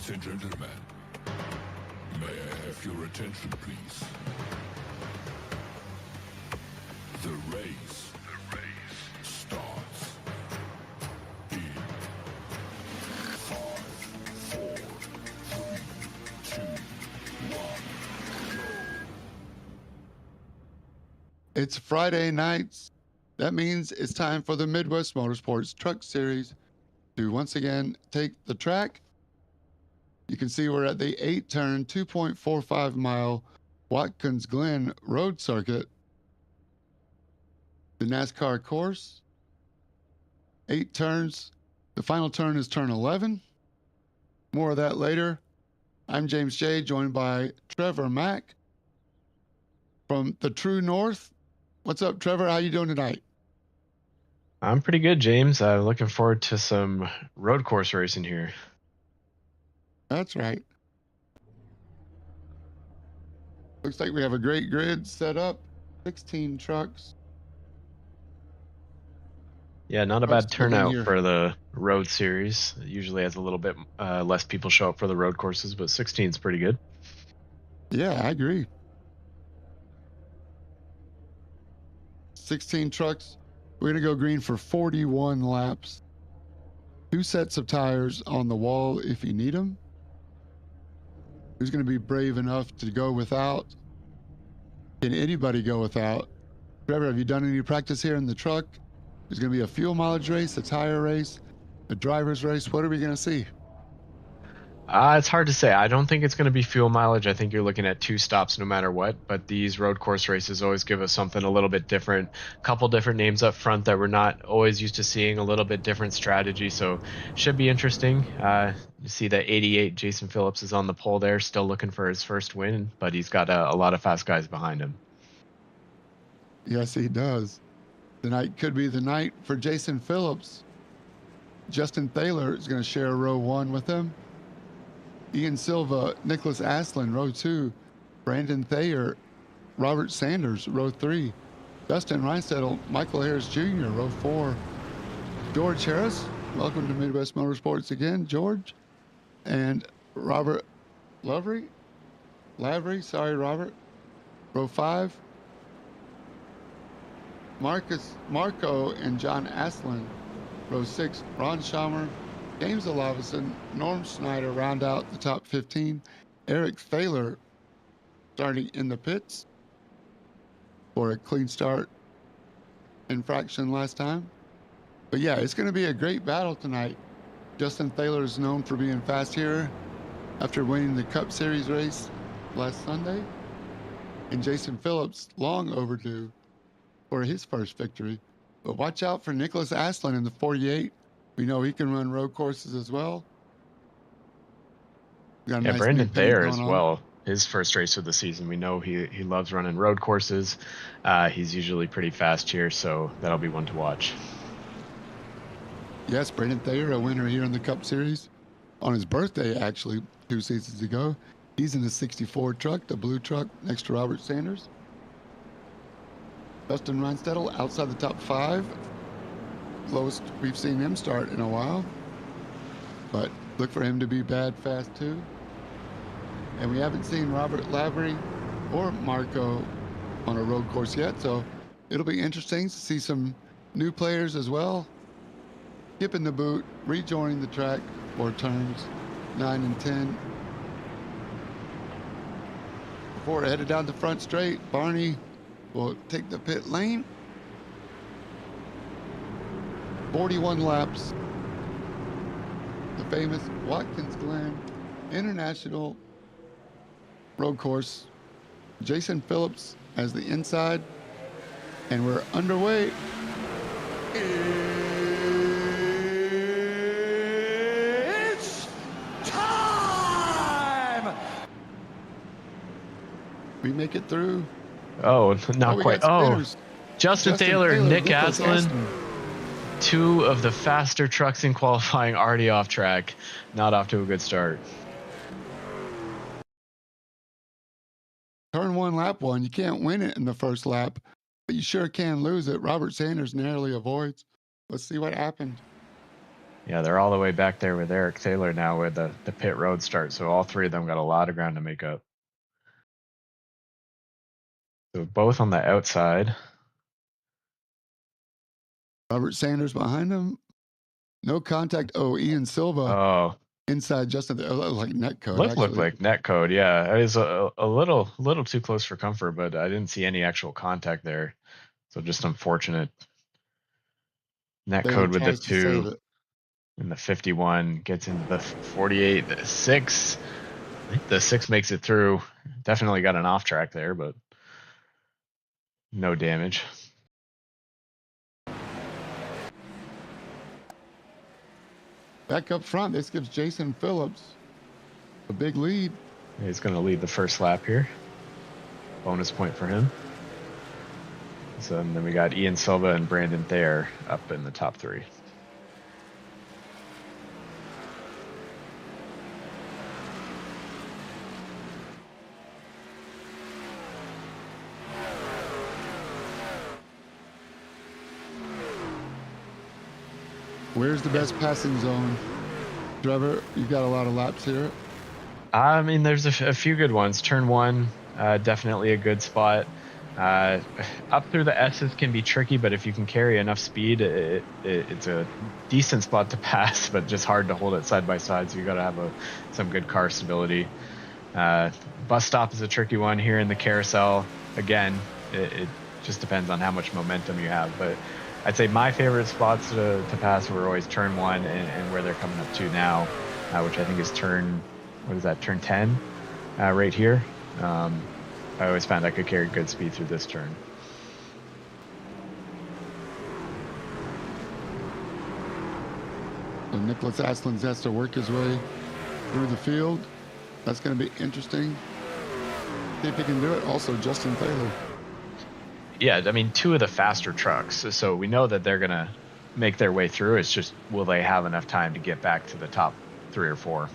Ladies and gentlemen, may I have your attention, please? The race starts in 5, 4, 3, 2, 1. It's Friday nights. That means it's time for the Midwest Motorsports Truck Series to once again take the track. You can see we're at the 8-turn, 2.45-mile Watkins Glen road circuit. The NASCAR course, 8 turns. The final turn is turn 11. More of that later. I'm James J., joined by Trevor Mack from the True North. What's up, Trevor? How you doing tonight? I'm pretty good, James. Looking forward to some road course racing here. That's right. Looks like we have a great grid set up. 16 trucks. Yeah, not a Trucks bad to get in turnout here. for the road series. It usually has a little bit less people show up for the road courses, but 16 is pretty good. Yeah, I agree. 16 trucks. We're going to go green for 41 laps. 2 sets of tires on the wall if you need them. Who's going to be brave enough to go without? Can anybody go without? Trevor, have you done any practice here in the truck? There's going to be a fuel mileage race, a tire race, a driver's race. What are we going to see? It's hard to say. I don't think it's going to be fuel mileage. I think you're looking at 2 stops no matter what, but these road course races always give us something a little bit different. A couple different names up front that we're not always used to seeing, a little bit different strategy, so should be interesting. You see that 88 Jason Phillips is on the pole there, still looking for his first win, but he's got a lot of fast guys behind him. Yes, he does. Tonight could be the night for Jason Phillips. Justin Thaler is going to share row 1 with him. Ian Silva, Nicholas Aslan, row 2. Brandon Thayer, Robert Sanders, row 3. Dustin Reinsettle, Michael Harris Jr., row 4. George Harris, welcome to Midwest Motorsports again, George. And Robert Lavery, Robert, row 5. Marco and John Aslan, row 6. Ron Schaumer, James Olavison, Norm Snyder round out the top 15. Eric Thaler starting in the pits for a clean start infraction last time. But yeah, it's going to be a great battle tonight. Justin Thaler is known for being fast here after winning the Cup Series race last Sunday. And Jason Phillips, long overdue for his first victory. But watch out for Nicholas Aslan in the 48. We know he can run road courses as well. Yeah, nice Brandon Thayer as well. His first race of the season. We know he loves running road courses. He's usually pretty fast here, so that'll be one to watch. Yes, Brandon Thayer, a winner here in the Cup Series on his birthday, actually, 2 seasons ago. He's in the 64 truck, the blue truck, next to Robert Sanders. Dustin Reinsettle outside the top 5. Lowest we've seen him start in a while. But look for him to be bad fast too. And we haven't seen Robert Lavery or Marco on a road course yet, so it'll be interesting to see some new players as well. Skipping the boot, rejoining the track for turns 9 and 10. Before headed down the front straight, Barney will take the pit lane. 41 laps. The famous Watkins Glen International Road Course. Jason Phillips as the inside. And we're underway. It's time! We make it through. Oh, not quite. Oh, Justin Thaler, Nick Aslan. 2 of the faster trucks in qualifying already off track. Not off to a good start. Turn 1, lap 1. You can't win it in the first lap, but you sure can lose it. Robert Sanders narrowly avoids. Let's see what happened. Yeah, they're all the way back there with Eric Taylor now where the pit road starts. So all three of them got a lot of ground to make up. So both on the outside. Robert Sanders behind him. No contact. Oh, Ian Silva Oh, inside Justin. Like net code, looked actually. like net code. Yeah, it was a little too close for comfort, but I didn't see any actual contact there. So just unfortunate. Net Taylor code with the tries to save 2 it. and the 51 gets into the 48. The 6. I think the 6 makes it through. Definitely got an off track there, but no damage. Back up front, this gives Jason Phillips a big lead. He's going to lead the first lap here. Bonus point for him. So and then we got Ian Silva and Brandon Thayer up in the top 3. Where's the best passing zone? Trevor, you've got a lot of laps here. I mean, there's a few good ones. Turn 1, definitely a good spot. Up through the S's can be tricky, but if you can carry enough speed, it's a decent spot to pass, but just hard to hold it side by side. So you got to have some good car stability. Bus stop is a tricky one here in the carousel. Again, it just depends on how much momentum you have, but I'd say my favorite spots to pass were always turn 1 and where they're coming up to now, which I think is turn 10 right here. I always found I could carry good speed through this turn. So Nicholas Aslan's has to work his way through the field. That's going to be interesting. See if he can do it. Also, Justin Taylor. Yeah, I mean, 2 of the faster trucks, so we know that they're going to make their way through. It's just, will they have enough time to get back to the top 3 or 4?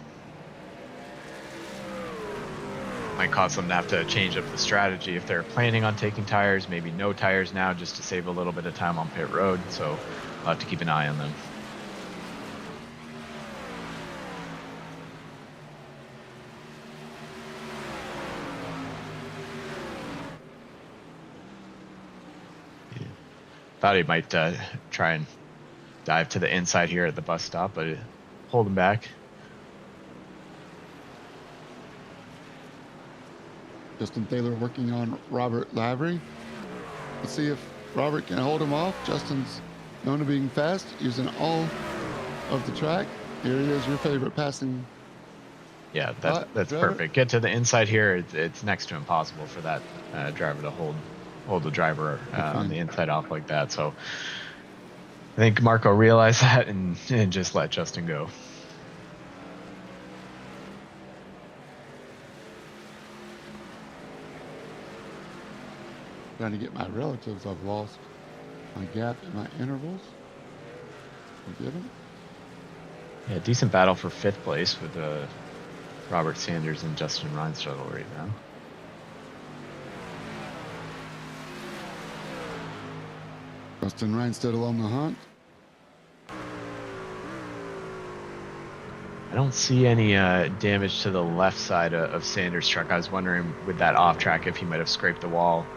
Might cause them to have to change up the strategy if they're planning on taking tires, maybe no tires now just to save a little bit of time on pit road. So I'll have to keep an eye on them. Yeah. Thought he might try and dive to the inside here at the bus stop, but hold him back. Justin Taylor working on Robert Lavery. Let's see if Robert can hold him off. Justin's known to being fast, using all of the track. Here it is, your favorite passing. Yeah, that's perfect. Get to the inside here. It's next to impossible for that driver to hold the driver on the inside off like that. So I think Marco realized that and just let Justin go. Trying to get my relatives. I've lost my gap and my intervals. Forgive him. Yeah, decent battle for 5th place with Robert Sanders and Justin Reinstadl right now. Justin Reinstadl on the hunt. I don't see any damage to the left side of Sanders' truck. I was wondering with that off track if he might have scraped the wall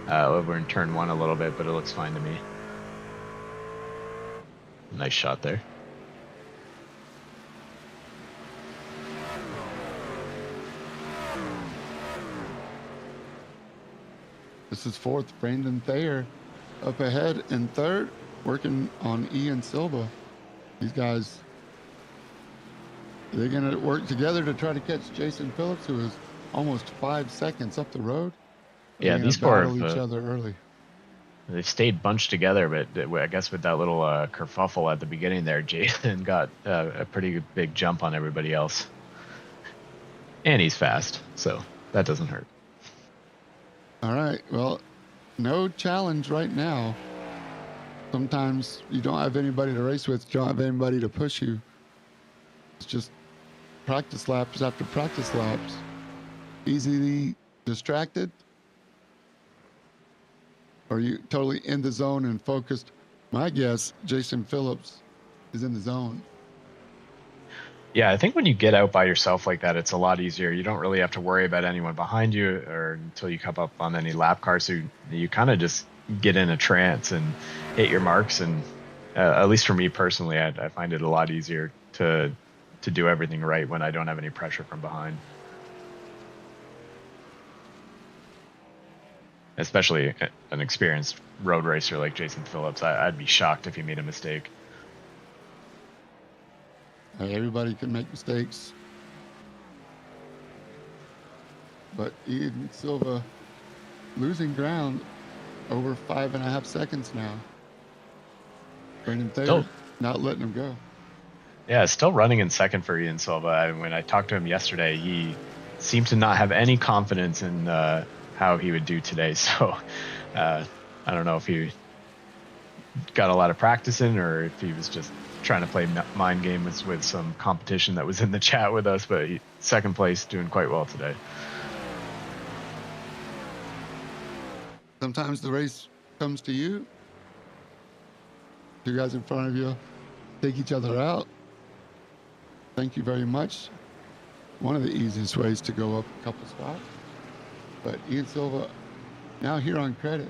over in turn 1 a little bit, but it looks fine to me. Nice shot there. This is 4th, Brandon Thayer up ahead in 3rd, working on Ian Silva. These guys, they're going to work together to try to catch Jason Phillips, who is almost 5 seconds up the road. Yeah, these 4 battle each other early. They've stayed bunched together, but I guess with that little kerfuffle at the beginning there, Jason got a pretty big jump on everybody else. And he's fast, so that doesn't hurt. All right, well, no challenge right now. Sometimes you don't have anybody to race with, you don't have anybody to push you. It's just practice laps after practice laps. Easily distracted? Or are you totally in the zone and focused? My guess, Jason Phillips is in the zone. Yeah, I think when you get out by yourself like that, it's a lot easier. You don't really have to worry about anyone behind you or until you come up on any lap cars. So you kind of just get in a trance and hit your marks. And at least for me personally, I find it a lot easier to do everything right when I don't have any pressure from behind. Especially an experienced road racer like Jason Phillips, I'd be shocked if he made a mistake. Everybody can make mistakes, but Ian Silva losing ground over 5.5 seconds now. Brendan Thayer not letting him go. Yeah, still running in second for Ian Silva. When I talked to him yesterday, he seemed to not have any confidence in how he would do today. So I don't know if he got a lot of practice in or if he was just trying to play mind games with some competition that was in the chat with us. But second place, doing quite well today. Sometimes the race comes to you. Two guys in front of you take each other out. Thank you very much. One of the easiest ways to go up a couple spots. But Ian Silva now here on credit.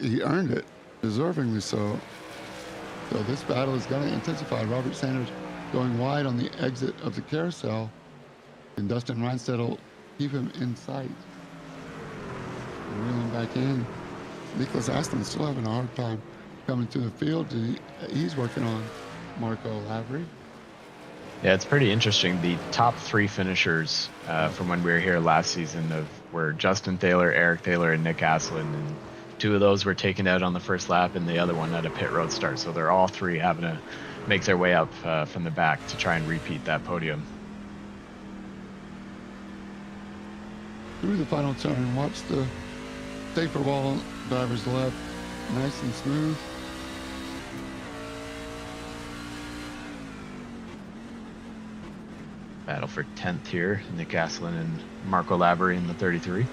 He earned it, deservingly so. So this battle is going to intensify. Robert Sanders going wide on the exit of the carousel, and Dustin Reinstedt will keep him in sight. And reeling back in. Nicholas Aston still having a hard time coming to the field. He's working on Marco Lavery. Yeah, it's pretty interesting. The top three finishers from when we were here last season were Justin Thaler, Eric Thaler, and Nick Aslin. And two of those were taken out on the first lap, and the other one at a pit road start. So they're all three having to make their way up from the back to try and repeat that podium. Through the final turn, watch the safer wall driver's left, nice and smooth. Battle for 10th here, Nick Aslin and Marco Lavery in the 33.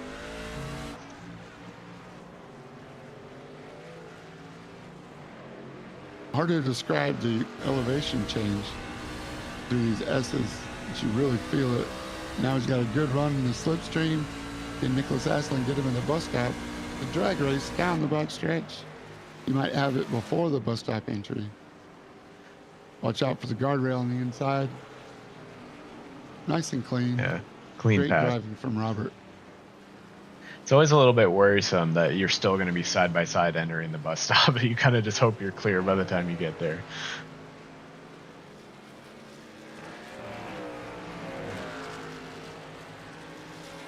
Hard to describe the elevation change through these S's, but you really feel it. Now he's got a good run in the slipstream. Can Nicholas Aslin get him in the bus stop? The drag race down the back stretch. You might have it before the bus stop entry. Watch out for the guardrail on the inside. Nice and clean. Yeah, clean Great path. driving from Robert. It's always a little bit worrisome that you're still going to be side by side entering the bus stop, but you kind of just hope you're clear by the time you get there.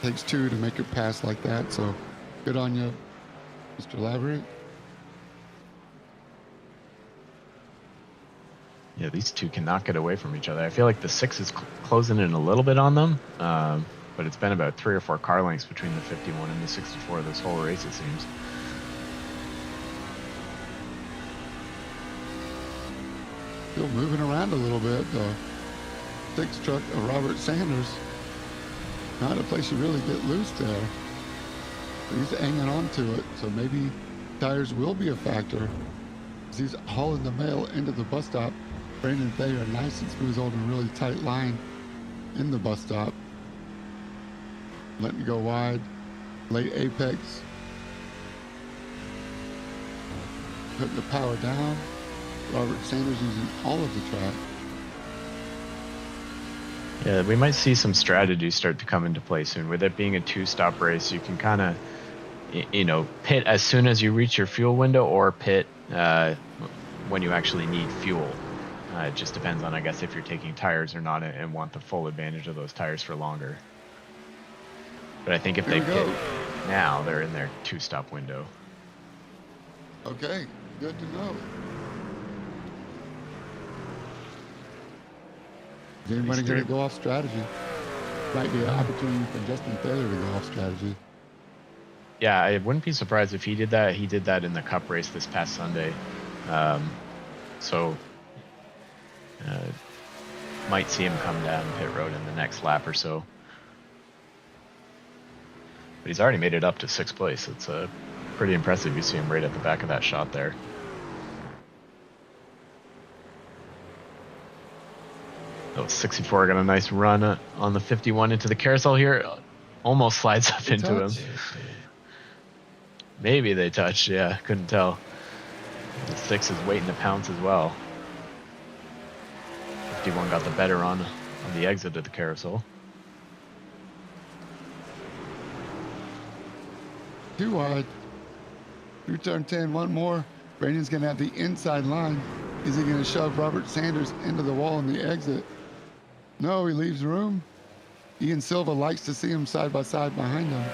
Takes two to make it pass like that, so good on you, Mr. Lavery. Yeah, these two cannot get away from each other. I feel like the 6 is closing in a little bit on them, but it's been about 3 or 4 car lengths between the 51 and the 64 this whole race, it seems. Still moving around a little bit. The 6 truck of Robert Sanders. Not a place you really get loose there. But he's hanging on to it, so maybe tires will be a factor. As he's hauling the mail into the bus stop. Brandon Thayer, nice and smooth, holding a really tight line in the bus stop. Letting it go wide. Late apex. Putting the power down. Robert Sanders using all of the track. Yeah, we might see some strategies start to come into play soon. With it being a 2-stop race, you can kind of, pit as soon as you reach your fuel window or pit when you actually need fuel. It just depends on, I guess, if you're taking tires or not and want the full advantage of those tires for longer. But I think if they pit now, they're in their 2-stop window. Okay, good to know. Is anybody going to go off strategy? Might be an opportunity for Justin Thayer to go off strategy. Yeah, I wouldn't be surprised if he did that. He did that in the Cup race this past Sunday. So might see him come down pit road in the next lap or so. But he's already made it up to 6th place. It's pretty impressive. You see him right at the back of that shot there. Oh, 64 got a nice run on the 51 into the carousel here. Almost slides up They into him. touch. Maybe they touched. Yeah, couldn't tell. The 6 is waiting to pounce as well. 51 got the better on the exit of the carousel. Too wide. Through turn 10, one more. Brandon's going to have the inside line. Is he going to shove Robert Sanders into the wall in the exit? No, he leaves room. Ian Silva likes to see him side by side behind him.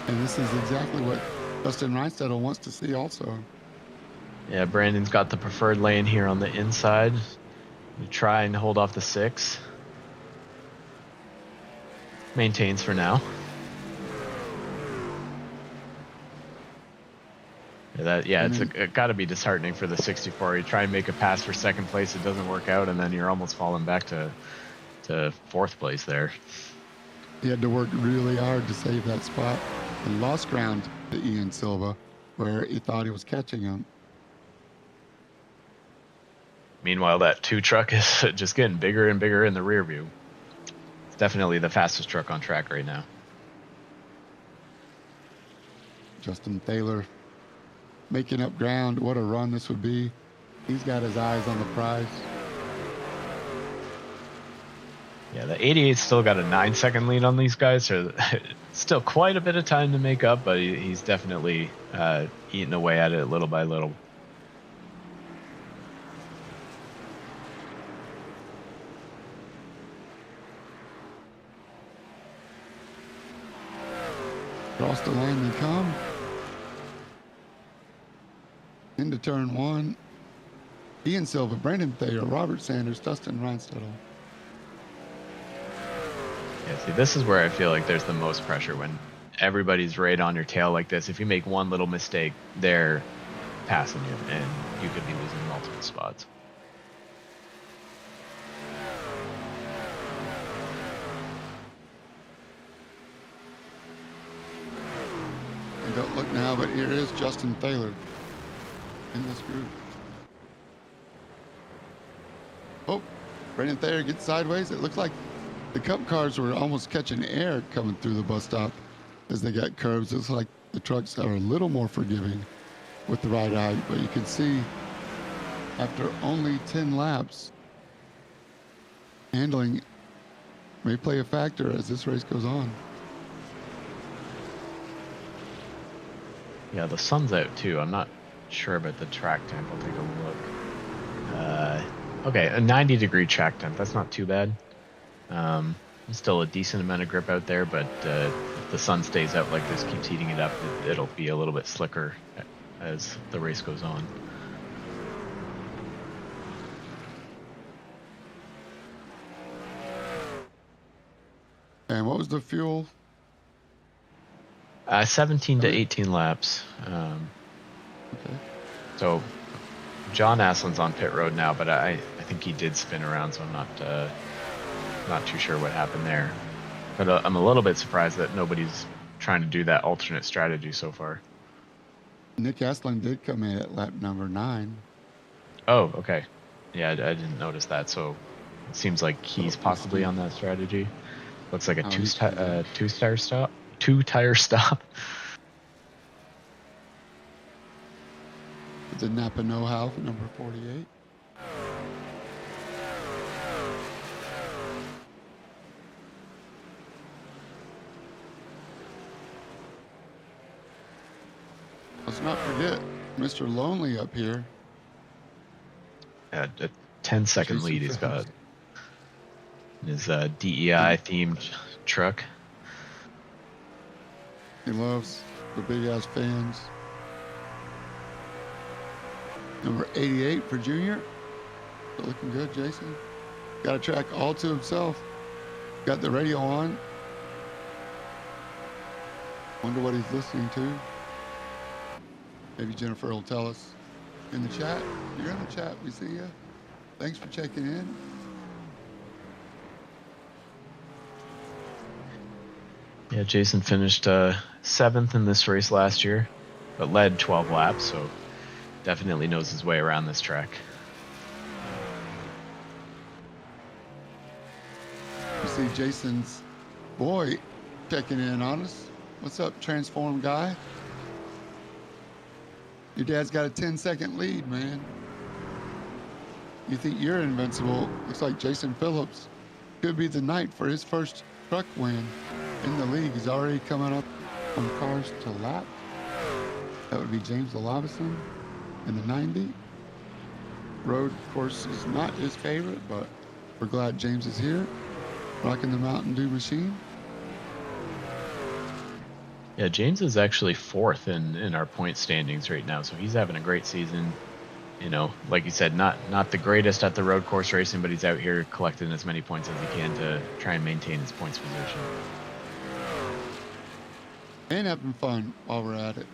And this is exactly what Dustin Reinstedel wants to see also. Yeah, Brandon's got the preferred lane here on the inside. You try and hold off the 6. Maintains for now. It's got to be disheartening for the 64. You try and make a pass for second place, it doesn't work out, and then you're almost falling back to 4th place there. He had to work really hard to save that spot and lost ground to Ian Silva where he thought he was catching him. Meanwhile, that 2 truck is just getting bigger and bigger in the rear view. It's definitely the fastest truck on track right now. Justin Thaler making up ground. What a run this would be. He's got his eyes on the prize. Yeah, the 88's still got a 9-second lead on these guys, so still quite a bit of time to make up, but he's definitely eating away at it little by little. Across the line they come. Into turn 1. Ian Silva, Brandon Thayer, Robert Sanders, Dustin Reinstedel. Yeah, see, this is where I feel like there's the most pressure when everybody's right on your tail like this. If you make one little mistake, they're passing you, and you could be losing multiple spots. And don't look now, but here is Justin Thaler in this group. Oh, Brandon Thayer gets sideways. It looks like the Cup cars were almost catching air coming through the bus stop as they got curves. It looks like the trucks are a little more forgiving with the right eye, but you can see after only 10 laps, handling may play a factor as this race goes on. Yeah, the sun's out too. I'm not sure about the track temp. I'll take a look. Okay, a 90-degree track temp. That's not too bad. Still a decent amount of grip out there, but if the sun stays out like this, keeps heating it up, it'll be a little bit slicker as the race goes on. And what was the fuel? 17 to 18 laps. Okay. So John Aslin's on pit road now, but I think he did spin around, so I'm not too sure what happened there. But I'm a little bit surprised that nobody's trying to do that alternate strategy so far. Nick Astlin did come in at lap number 9. Oh, okay. Yeah, I didn't notice that. So it seems like he's possibly on that strategy. Looks like a two-tire stop. The Napa know-how for number 48. Let's not forget Mr. Lonely up here. A 10-second lead he's got. His DEI-themed truck. He loves the big-ass fans. Number 88 for Junior. Still looking good, Jason. Got a track all to himself. Got the radio on. Wonder what he's listening to. Maybe Jennifer will tell us in the chat. You're in the chat. We see you. Thanks for checking in. Yeah, Jason finished 7th in this race last year, but led 12 laps, so definitely knows his way around this track. see Jason's boy checking in on us. What's up, Transform guy? Your dad's got a 10-second lead, man. You think you're invincible? Looks like Jason Phillips could be the night for his first truck win in the league. He's already coming up on cars to lap. That would be James Olavison in the 90. Road course is not his favorite, but we're glad James is here, rocking the Mountain Dew machine. Yeah, James is actually 4th in our point standings right now, so he's having a great season. You know, like you said, not the greatest at the road course racing, but he's out here collecting as many points as he can to try and maintain his points position. And having fun while we're at it.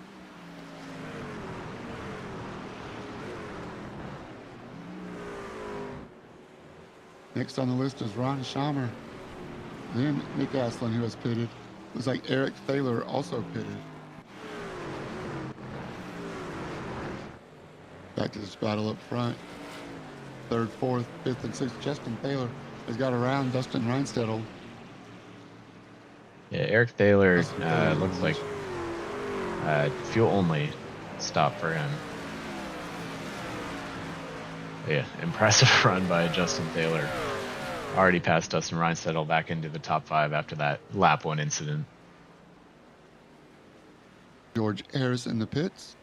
Next on the list is Ron Schamer. Then Nick Aslin, who has pitted. Looks like Eric Thaler also pitted. Back to this battle up front. 3rd, 4th, 5th, and 6th. Justin Thaler has got around Dustin Reinstedel. Yeah, Eric Thaler looks like fuel only stop for him. Yeah, impressive run by Justin Thaler. Already passed Dustin Reinstedel back into the top 5 after that lap 1 incident. George Harris in the pits.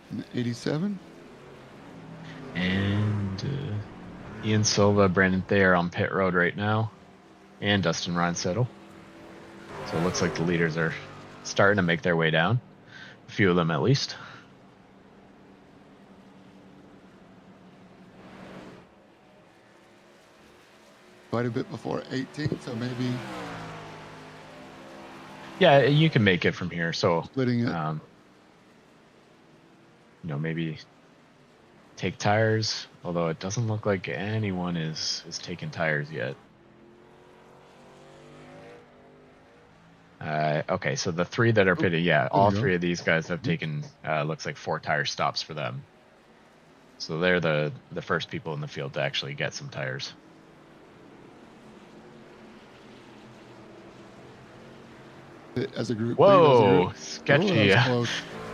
In the 87. And Ian Silva, Brandon Thayer on pit road right now. And Dustin Reinstedel. So it looks like the leaders are starting to make their way down. A few of them at least. Quite a bit before 18, so maybe. Yeah, you can make it from here. So Splitting it. You know, maybe take tires. Although it doesn't look like anyone is taking tires yet. Okay, so the 3 that are pitted, yeah, all 3 of these guys have taken. Looks like 4 tire stops for them. So they're the first people in the field to actually get some tires. As a group. Whoa, sketchy Ooh,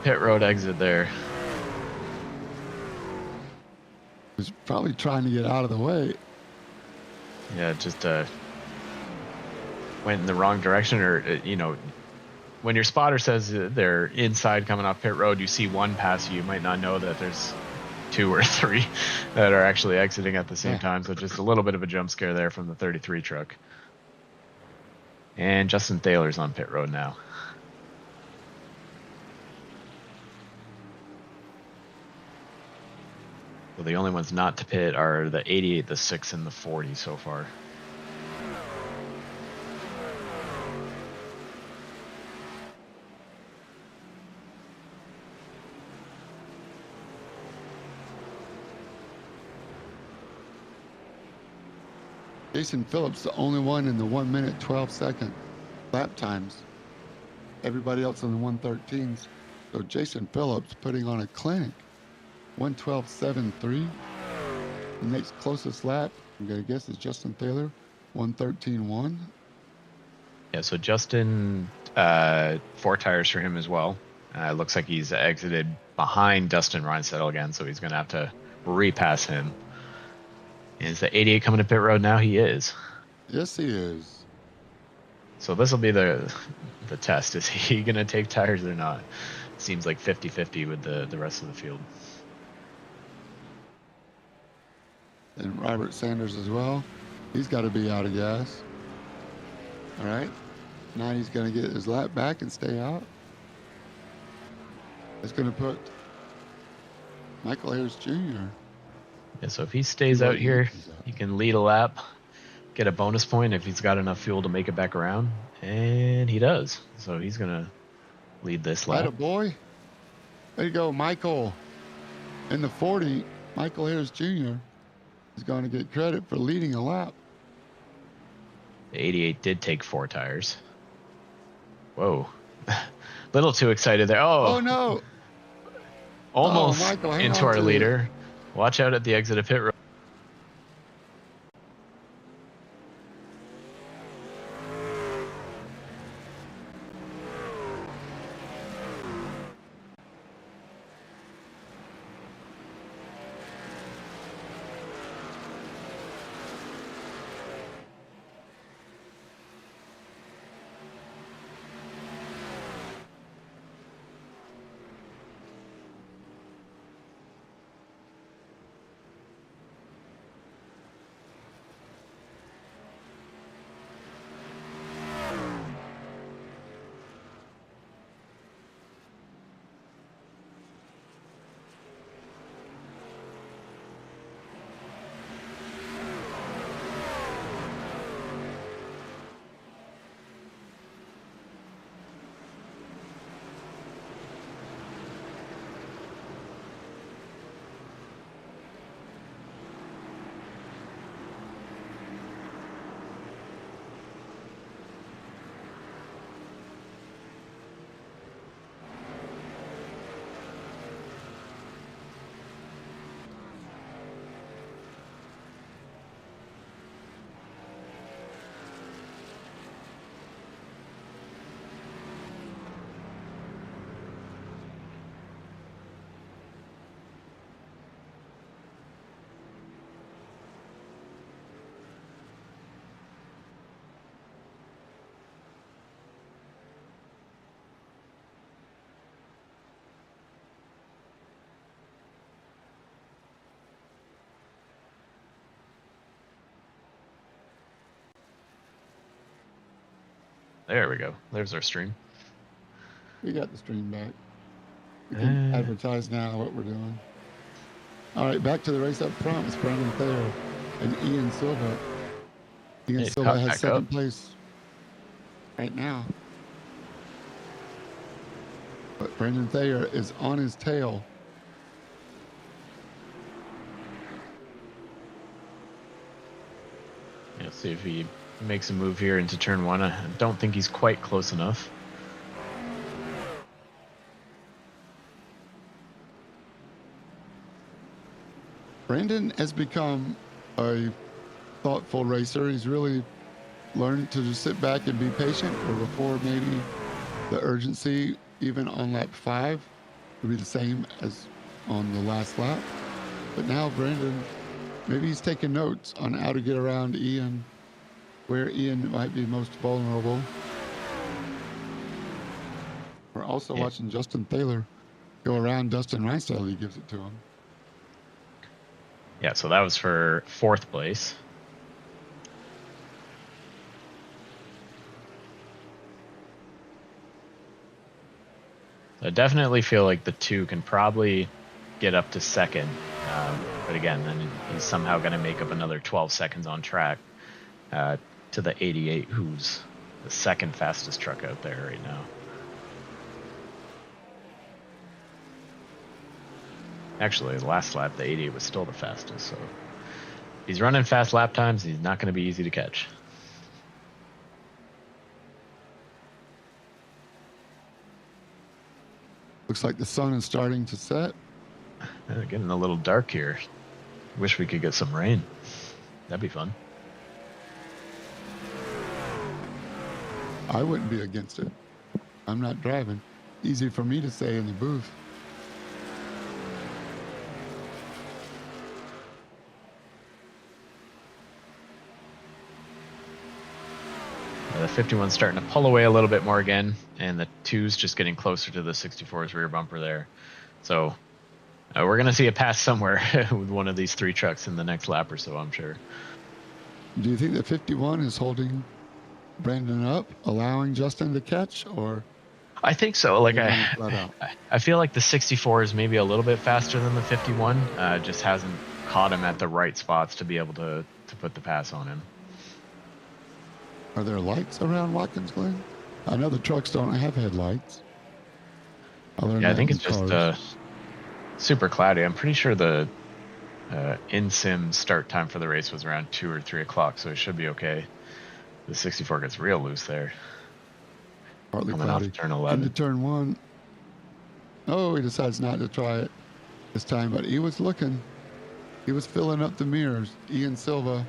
pit road exit there. Was probably trying to get out of the way. Yeah, just went in the wrong direction, or you know, when your spotter says they're inside coming off pit road, you see one pass you might not know that there's 2 or 3 that are actually exiting at the same time. So just a little bit of a jump scare there from the 33 truck. And Justin Thaler's on pit road now. Well, the only ones not to pit are the 88, the 6, and the 40 so far. Jason Phillips, the only one in the 1 minute 12-second lap times. Everybody else in the 113s. So Jason Phillips putting on a clinic. 112.73. The next closest lap, I'm gonna guess, is Justin Thaler. 113.1. Yeah, so Justin, 4 tires for him as well. Looks like he's exited behind Dustin Reinstedel again, so he's gonna have to repass him. Is the 88 coming to pit road now? He is. Yes, he is. So this will be the test. Is he going to take tires or not? Seems like 50-50 with the rest of the field. And Robert Sanders as well. He's got to be out of gas. All right. Now he's going to get his lap back and stay out. It's going to put Michael Ayers Jr. Yeah, so if he stays out here, he can lead a lap, get a bonus point if he's got enough fuel to make it back around, and he does. So he's gonna lead this lap. Attaboy. There you go, Michael. In the 40, Michael Ayers Jr. is going to get credit for leading a lap. The 88 did take 4 tires. Whoa. Little too excited there. Oh no. Almost Michael, into our leader. Watch out at the exit of pit road. There we go. There's our stream. We got the stream back. We can Uh, advertise now what we're doing. All right, back to the race up front. It's Brandon Thayer and Ian Silva. Ian Hey, Silva caught has back second up. place right now. But Brandon Thayer is on his tail. Let's see if he makes a move here into turn one. I don't think he's quite close enough. Brandon has become a thoughtful racer. He's really learned to just sit back and be patient, where before maybe the urgency, even on lap 5, would be the same as on the last lap. But now Brandon, maybe he's taking notes on how to get around Ian, where Ian might be most vulnerable. We're also watching Justin Thaler go around Dustin Reinstall. He gives it to him. Yeah, so that was for 4th place. I definitely feel like the 2 can probably get up to 2nd. But again, then he's somehow going to make up another 12 seconds on track to the 88, who's the 2nd fastest truck out there right now. Actually, last lap, the 88 was still the fastest. So he's running fast lap times. He's not going to be easy to catch. Looks like the sun is starting to set. Getting a little dark here. Wish we could get some rain. That'd be fun. I wouldn't be against it. I'm not driving. Easy for me to say in the booth. The 51's starting to pull away a little bit more again, and the 2's just getting closer to the 64's rear bumper there. So we're going to see a pass somewhere with one of these 3 trucks in the next lap or so, I'm sure. Do you think the 51 is holding Brandon up, allowing Justin to catch, or? I think so. Like I feel like the 64 is maybe a little bit faster than the 51. Just hasn't caught him at the right spots to be able to put the pass on him. Are there lights around Watkins Glen? I know the trucks don't have headlights. Yeah, I think it's just super cloudy. I'm pretty sure the in-sim start time for the race was around 2 or 3 o'clock, so it should be okay. The 64 gets real loose there. Partly coming cloudy. off turn 11. Into turn 1. Oh, he decides not to try it this time, but he was looking. He was filling up the mirrors. Ian Silva.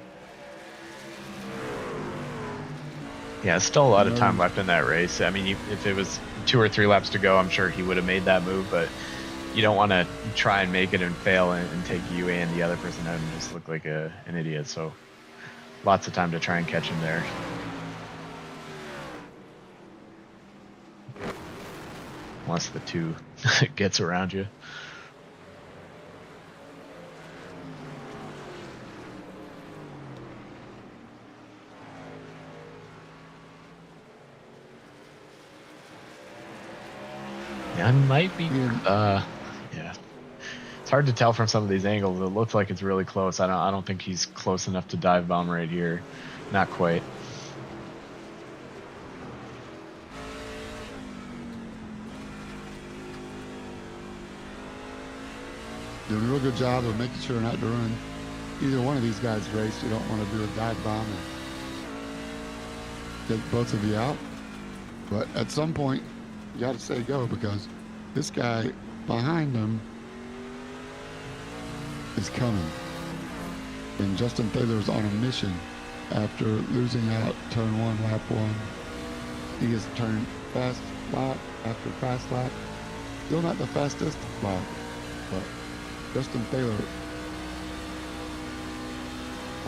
Yeah, still a lot of time left in that race. I mean, if it was 2 or 3 laps to go, I'm sure he would have made that move, but you don't want to try and make it and fail and take you and the other person out and just look like an idiot. So lots of time to try and catch him there. Once the 2 gets around you. I might be, yeah. It's hard to tell from some of these angles. It looks like it's really close. I don't think he's close enough to dive bomb right here. Not quite. Doing a real good job of making sure not to ruin either one of these guys' race. You don't want to do a dive bomb and take both of you out. But at some point, you got to say go, because this guy behind him is coming. And Justin Taylor's on a mission after losing out turn 1, lap 1. He has turned fast lap after fast lap. Still not the fastest lap, but Justin Taylor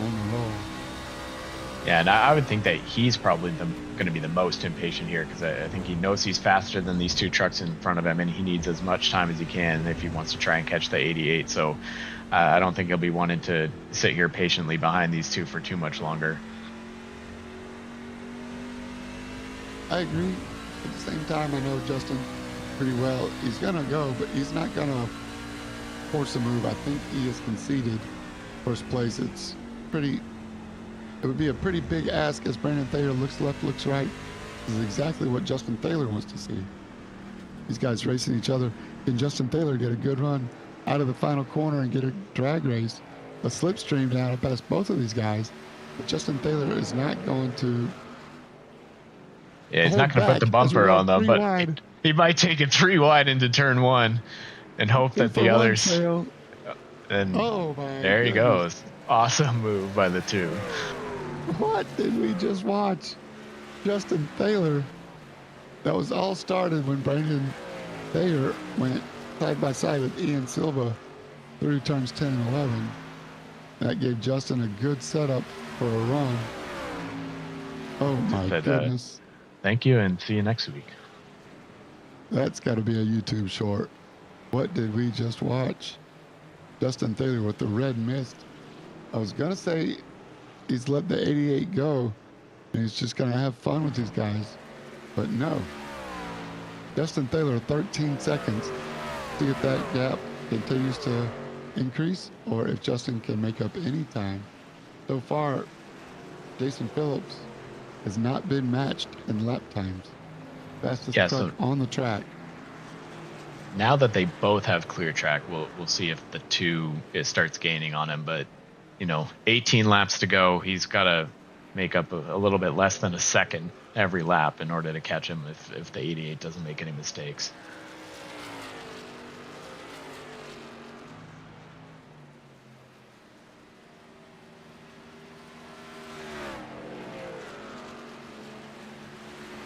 on the roll. Yeah, and I would think that he's probably going to be the most impatient here, because I think he knows he's faster than these 2 trucks in front of him, and he needs as much time as he can if he wants to try and catch the 88. So I don't think he'll be wanting to sit here patiently behind these 2 for too much longer. I agree. At the same time, I know Justin pretty well. He's gonna go, but he's not gonna force a move. I think he has conceded first place. It's pretty. It would be a pretty big ask as Brandon Thayer looks left, looks right. This is exactly what Justin Taylor wants to see. These guys racing each other. Can Justin Taylor get a good run out of the final corner and get a drag race, a slipstream down to pass both of these guys? But Justin Taylor is not going to. Yeah, he's hold not going to put back the as we bumper go on them, three but wide. he might take it 3 wide into turn 1 and hope 2 that for the 1 others. tail. And Oh my there he goodness. goes. Awesome move by the 2. What did we just watch? Justin Taylor. That was all started when Brandon Thayer went side by side with Ian Silva through turns 10 and 11. That gave Justin a good setup for a run. Oh my goodness. Thank you and see you next week. That's got to be a YouTube short. What did we just watch? Justin Taylor with the red mist. I was going to say he's let the 88 go and he's just going to have fun with these guys. But no. Justin Taylor, 13 seconds. See if that gap continues to increase or if Justin can make up any time. So far, Jason Phillips has not been matched in lap times. Fastest truck on the track. Now that they both have clear track, we'll see if the 2 it starts gaining on him. But 18 laps to go. He's got to make up a little bit less than a second every lap in order to catch him if the 88 doesn't make any mistakes.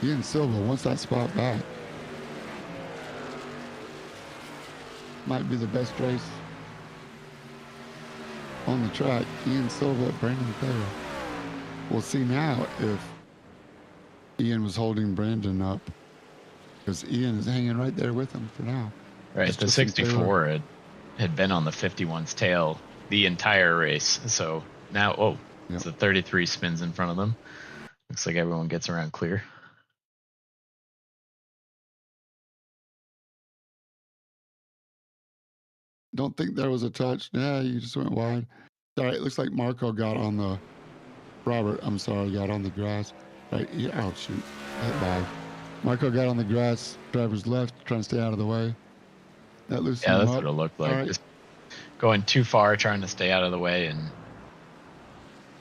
Ian Silva wants that spot back. Might be the best race on the track. Ian Silva, Brandon Thayer. We'll see now if Ian was holding Brandon up because Ian is hanging right there with him for now. Right, the 64 had been on the 51's tail the entire race. So now, it's the 33 spins in front of them. Looks like everyone gets around clear. Don't think there was a touch. Yeah, you just went wide. All right, looks like Marco got on the Robert. I'm sorry, got on the grass. Right, oh shoot, hit by. Marco got on the grass. Driver's left, trying to stay out of the way. That loosened him up. That's what it looked like. Right. Just going too far, trying to stay out of the way, and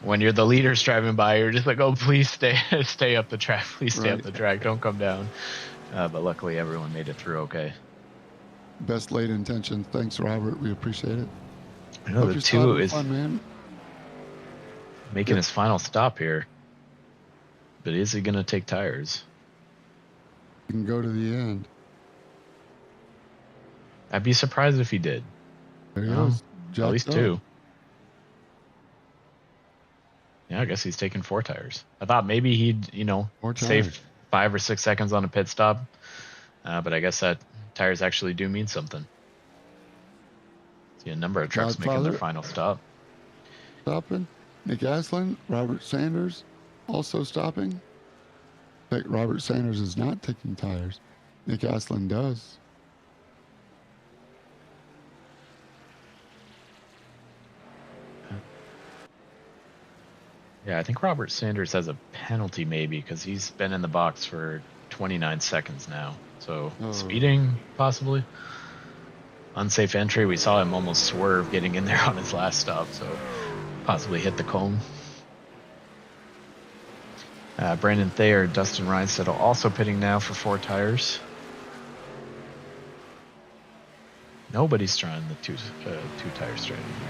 when you're the leaders driving by, you're just like, oh, please stay up the track. Please stay up the track. Don't come down. But luckily, everyone made it through okay. Best laid intentions. Thanks, Robert. We appreciate it. I know the 2 is fun, man. Making his final stop here. But is he going to take tires? You can go to the end. I'd be surprised if he did. There he goes. At least 2. Yeah, I guess he's taking 4 tires. I thought maybe he'd, save 5 or 6 seconds on a pit stop. But I guess that tires actually do mean something. See a number of trucks making their final stop. Stopping. Nick Aslan, Robert Sanders also stopping. In fact, Robert Sanders is not taking tires. Nick Aslan does. Yeah, I think Robert Sanders has a penalty maybe because he's been in the box for 29 seconds now. So speeding possibly. Unsafe entry. We saw him almost swerve getting in there on his last stop. So possibly hit the cone. Brandon Thayer, Dustin Reinstedt also pitting now for 4 tires. Nobody's trying the two tire strategy here.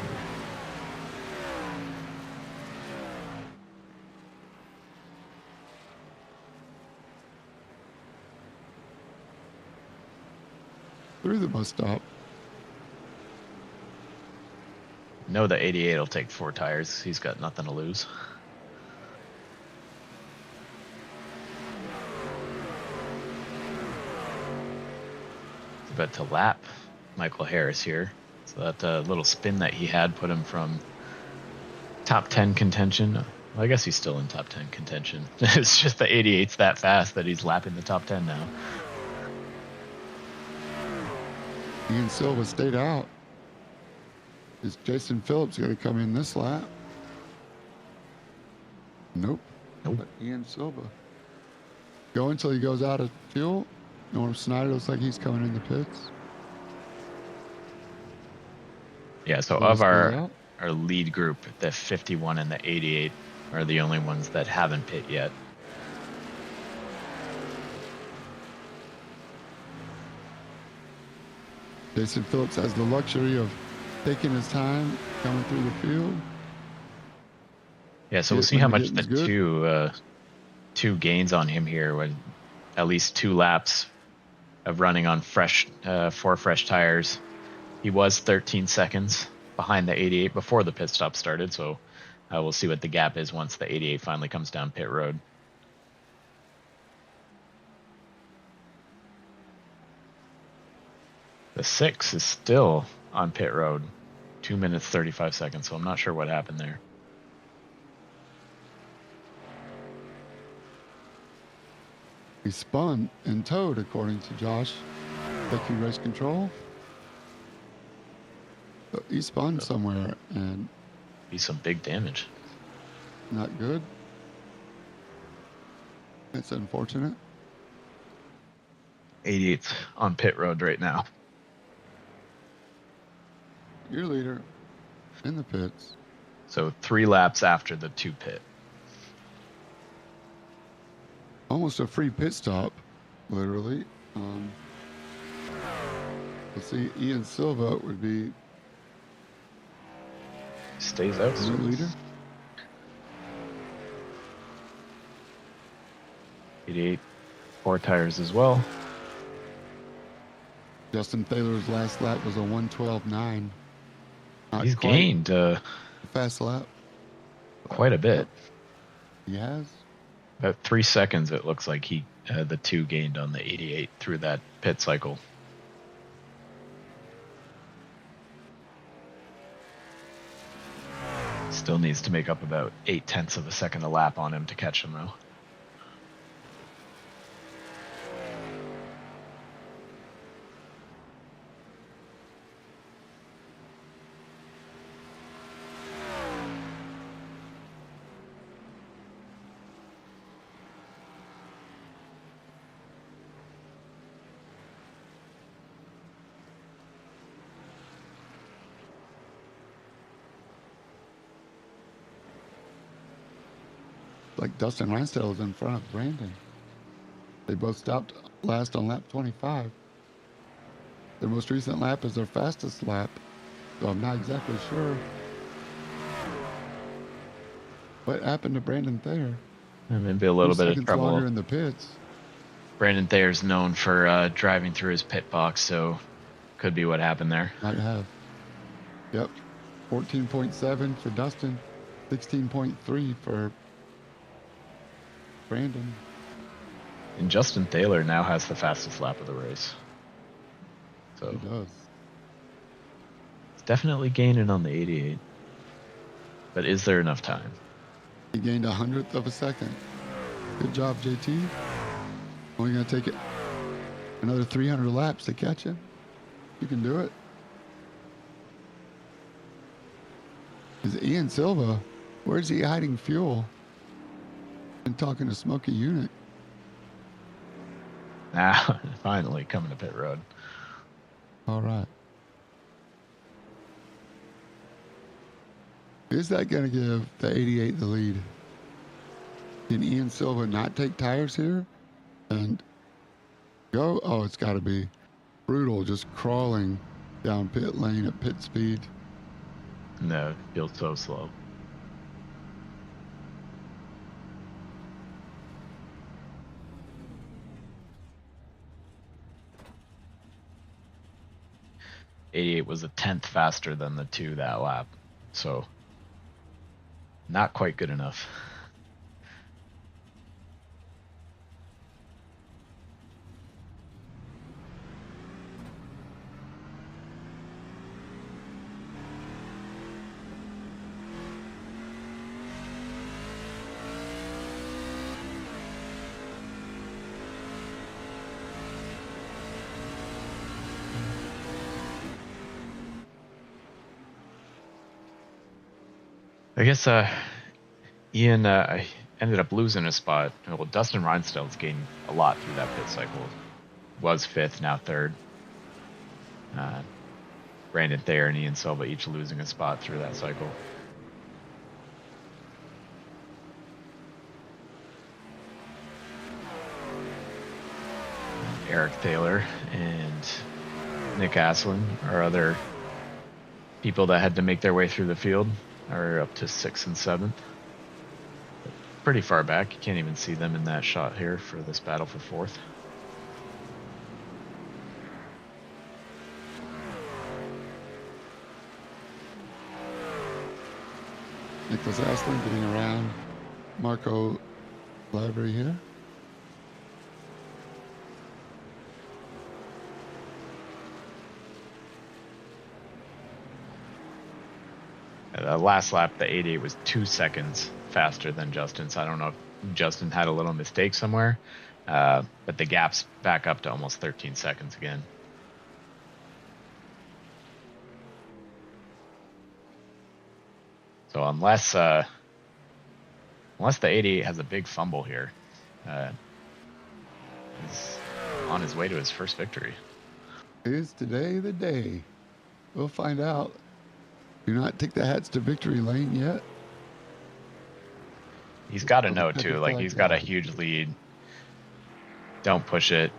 Through the bus stop. No, the 88 will take 4 tires. He's got nothing to lose. It's about to lap Michael Harris here. So that little spin that he had put him from top 10 contention Well, I guess he's still in top 10 contention. It's just the 88's that fast that he's lapping the top 10 now. Ian Silva stayed out. Is Jason Phillips going to come in this lap? Nope. Nope. But Ian Silva. Go until he goes out of fuel. Norm Snyder looks like he's coming in the pits. Yeah, so of our lead group, the 51 and the 88 are the only ones that haven't pit yet. Jason Phillips has the luxury of taking his time coming through the field. Yeah, so we'll see how much the two gains on him here, when at least 2 laps of running on 4 fresh tires. He was 13 seconds behind the 88 before the pit stop started, so we'll see what the gap is once the 88 finally comes down pit road. The 6 is still on pit road, 2 minutes 35 seconds, so I'm not sure what happened there. He spun and towed, according to Josh. Taking race control. But he spun somewhere and be some big damage. Not good. It's unfortunate. 88's on pit road right now. Your leader in the pits. So 3 laps after the 2 pit. Almost a free pit stop, literally. Let's see, Ian Silva would be stays out. Your leader. 88, 4 tires as well. Justin Taylor's last lap was a 1:12.9. He's gained a fast lap. Quite a bit. He has. About 3 seconds, it looks like he the 2 gained on the 88 through that pit cycle. Still needs to make up about 0.8 of a second a lap on him to catch him, though. Like Dustin Ransdell is in front of Brandon. They both stopped last on lap 25. Their most recent lap is their fastest lap, so I'm not exactly sure what happened to Brandon Thayer. Maybe a little bit of trouble. Longer in the pits. Brandon Thayer's known for driving through his pit box, so could be what happened there. Might have. Yep. 14.7 for Dustin, 16.3 for Brandon. And Justin Taylor now has the fastest lap of the race. So he does. It's definitely gaining on the 88. But is there enough time? He gained 100th of a second. Good job, JT. Only going to take it another 300 laps to catch him. You can do it. Is Ian Silva? Where's he hiding fuel? Been talking to Smokey Unick. Now, finally coming to pit road. All right. Is that going to give the 88 the lead? Can Ian Silva not take tires here and go? Oh, it's got to be brutal, just crawling down pit lane at pit speed. No, feels so slow. '88 was 1/10 faster than the 2 that lap, so not quite good enough. I guess Ian ended up losing a spot. Well, Dustin Reinstedt's gained a lot through that pit cycle. Was fifth, now third. Brandon Thayer and Ian Silva each losing a spot through that cycle. Eric Thaler and Nick Aslin are other people that had to make their way through the field, are up to 6th and 7th. Pretty far back. You can't even see them in that shot here for this battle for 4th. Nicholas Aslin getting around Marco Lavery here. Last lap, the 88 was 2 seconds faster than Justin, so I don't know if Justin had a little mistake somewhere, but the gap's back up to almost 13 seconds again. So unless the 88 has a big fumble here, he's on his way to his first victory. Is today the day? We'll find out. Do not take the hats to victory lane yet. He's got to know too, like he's got a huge lead. Don't push it.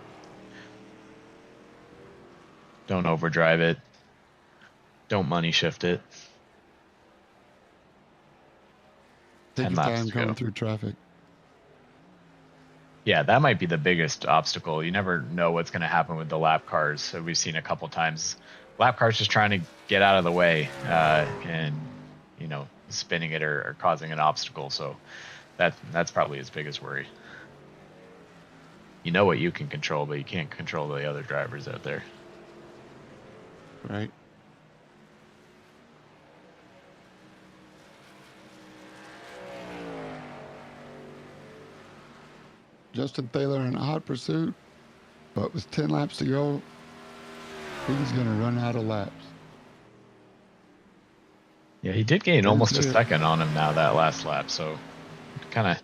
Don't overdrive it. Don't money shift it. Take your time coming through traffic. Yeah, that might be the biggest obstacle. You never know what's going to happen with the lap cars. So we've seen a couple times lap cars just trying to get out of the way and, you know, spinning it or causing an obstacle. So that's probably his biggest worry. You know what you can control, but you can't control the other drivers out there. Right. Justin Thaler in a hot pursuit, but with 10 laps to go, he's going to run out of laps. Yeah, he did gain almost a second on him now that last lap, so kind of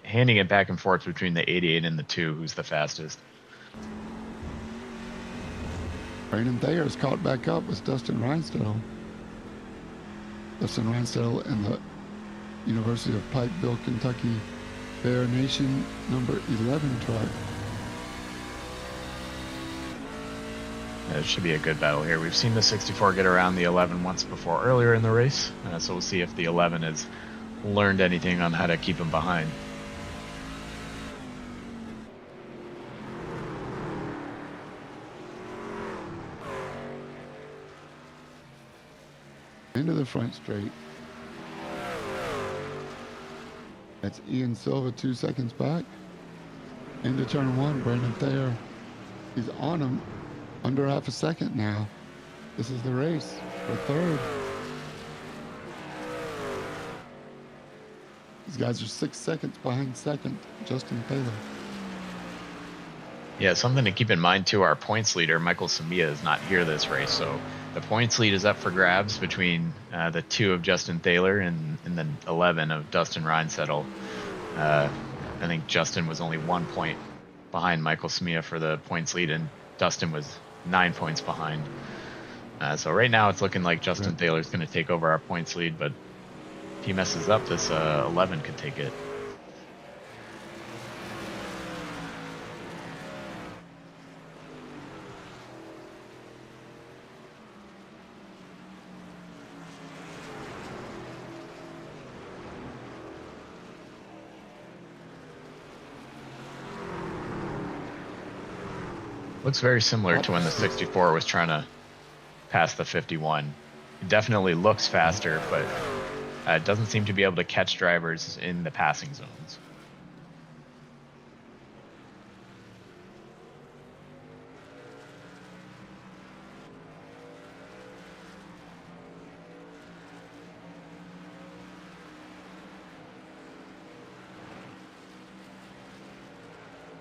handing it back and forth between the 88 and the 2, who's the fastest. Brandon Thayer is caught back up with Dustin Reinstedtl. Dustin Reinstedtl in the University of Pikeville, Kentucky Bear Nation number 11 truck. It should be a good battle here. We've seen the 64 get around the 11 once before earlier in the race, so we'll see if the 11 has learned anything on how to keep him behind. Into the front straight. That's Ian Silva 2 seconds back. Into turn 1, Brandon Thayer. He's on him under half a second now. This is the race for third. These guys are 6 seconds behind second, Justin Thaler. Yeah, something to keep in mind too, our points leader, Michael Samia, is not here this race, so the points lead is up for grabs between the 2 of Justin Thaler and the 11 of Dustin Reinstedtl. I think Justin was only 1 point behind Michael Samia for the points lead, and Dustin was 9 points behind. So right now it's looking like Justin Thaler's going to take over our points lead, but if he messes up, this 11 could take it. Looks very similar to when the 64 was trying to pass the 51. It definitely looks faster, but it doesn't seem to be able to catch drivers in the passing zones.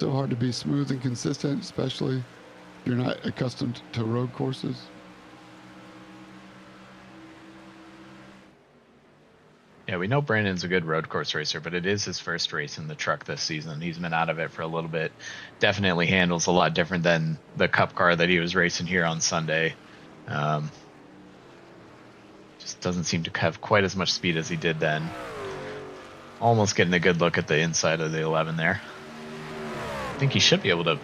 So hard to be smooth and consistent, especially if you're not accustomed to road courses. Yeah, we know Brandon's a good road course racer, but it is his first race in the truck this season. He's been out of it for a little bit. Definitely handles a lot different than the Cup car that he was racing here on Sunday. Just doesn't seem to have quite as much speed as he did then. Almost getting a good look at the inside of the 11 there. I think he should be able to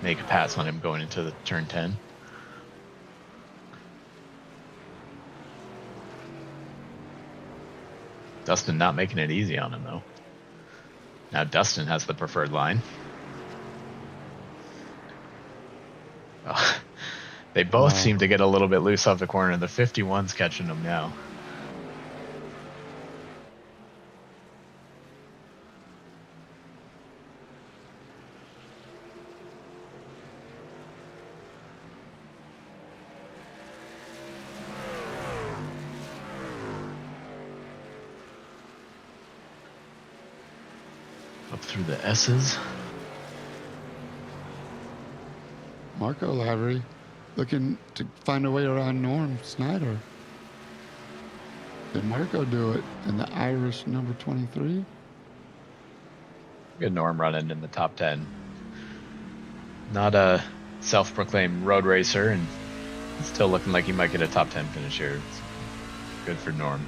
make a pass on him going into the turn 10. Dustin not making it easy on him, though. Now Dustin has the preferred line. Oh, they both seem to get a little bit loose off the corner. The 51's catching them now. Up through the S's. Marco Lavery looking to find a way around Norm Snyder. Did Marco do it in the Irish number 23? Good Norm running in the top 10. Not a self-proclaimed road racer, and still looking like he might get a top 10 finish here. It's good for Norm.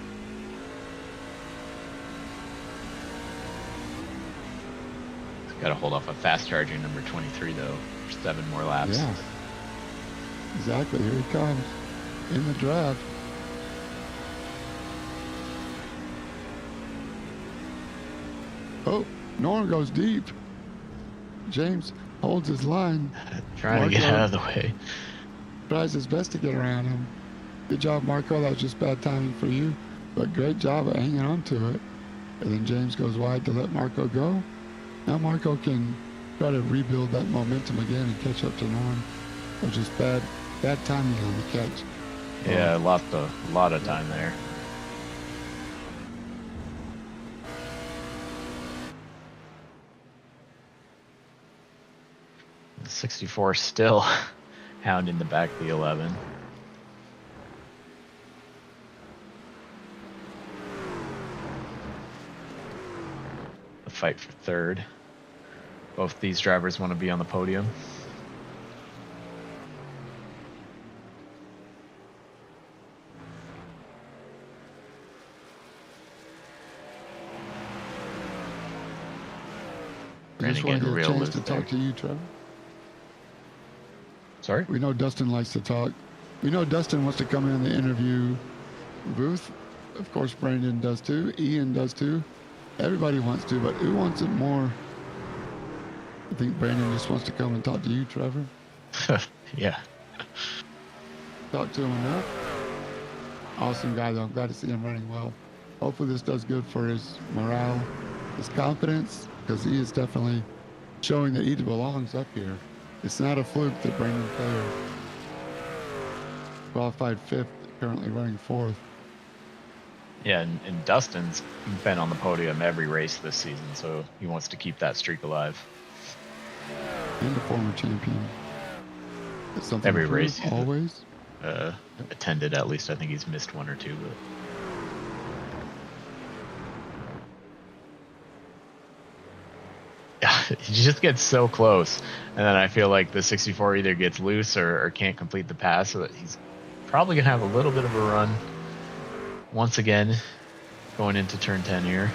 Got to hold off a fast charging number 23 though for 7 more laps. Yeah, exactly. Here he comes in the draft. Oh, Norm goes deep. James holds his line. Trying to get out of the way. Tries his best to get around him. Good job, Marco. That was just bad timing for you, but great job of hanging on to it. And then James goes wide to let Marco go. Now Marco can try to rebuild that momentum again and catch up to Norm. It was just bad timing on the catch. Yeah, lost a lot of time there. The 64 still hounding the back of the 11. Fight for third. Both these drivers want to be on the podium. I just want to get a chance to talk to you, Trevor. Sorry? We know Dustin likes to talk. We know Dustin wants to come in the interview booth. Of course, Brandon does too. Ian does too. Everybody wants to, but who wants it more? I think Brandon just wants to come and talk to you, Trevor. Yeah. Talk to him enough. Awesome guy, though. I'm glad to see him running well. Hopefully this does good for his morale, his confidence, because he is definitely showing that he belongs up here. It's not a fluke that Brandon Taylor qualified 5th, currently running 4th. Yeah, and Dustin's been on the podium every race this season, so he wants to keep that streak alive. And a former champion. It's something every race always attended. At least I think he's missed 1 or 2. But yeah, he just gets so close, and then I feel like the 64 either gets loose or can't complete the pass, so that he's probably gonna have a little bit of a run once again going into turn 10 here.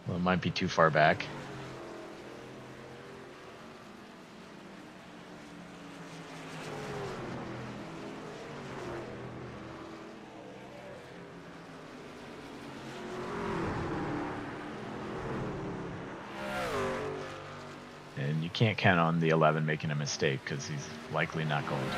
Well, it might be too far back. And you can't count on the 11 making a mistake because he's likely not going to.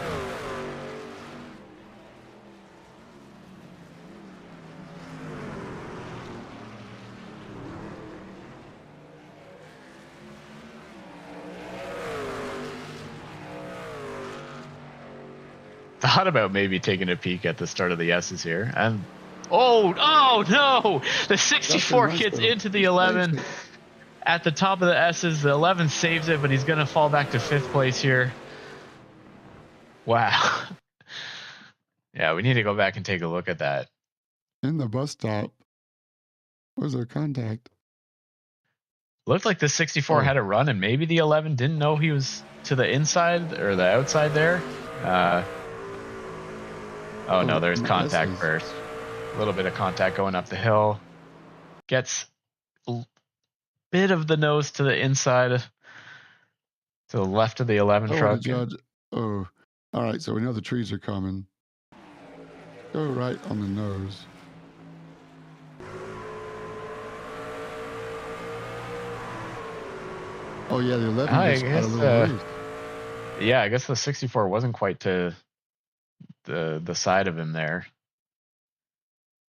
Thought about maybe taking a peek at the start of the S's here, and oh no, the 64 gets into the 11 at the top of the S's. The 11 saves it, but he's gonna fall back to 5th place here. Wow. Yeah, we need to go back and take a look at that. in the bus stop. Where's their contact? Looked like the 64 Oh, had a run, and maybe the 11 didn't know he was to the inside or the outside there. Oh no, there's and the contact S's. first. A little bit of contact going up the hill. Gets a bit of the nose to the inside, to the left of the 11 Oh, the truck. judge. Oh, all right. So we know the trees are coming. Go right on the nose. Oh yeah, the 11 I just got a guess, little loose. yeah, I guess the 64 wasn't quite to the side of him there.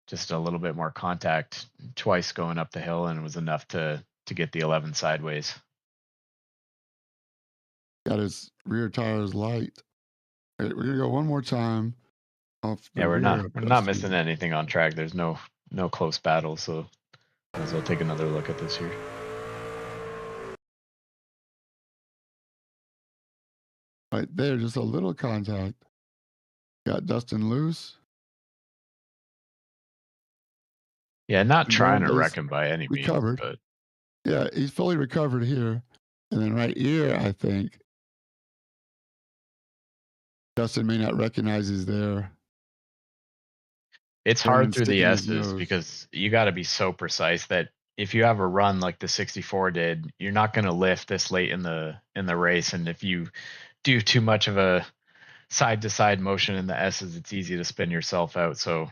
Just a little bit more contact twice going up the hill, and it was enough to get the 11 sideways. Got his rear tires light. All right, we're gonna go one more time off the Yeah, rear of we're not missing Dustin. anything on track. There's no close battles, so might as well take another look at this here. Right there, just a little contact. Got Dustin loose. Yeah, not And there trying to it wreck is, him by any means, recovered. but Yeah, he's fully recovered here. And then right here, I think Dustin may not recognize he's there. it's hard Brandon's through the sticking his S's nose. because you got to be so precise that if you have a run like the 64 did, you're not going to lift this late in the race, and if you do too much of a side to side motion in the S's, it's easy to spin yourself out. So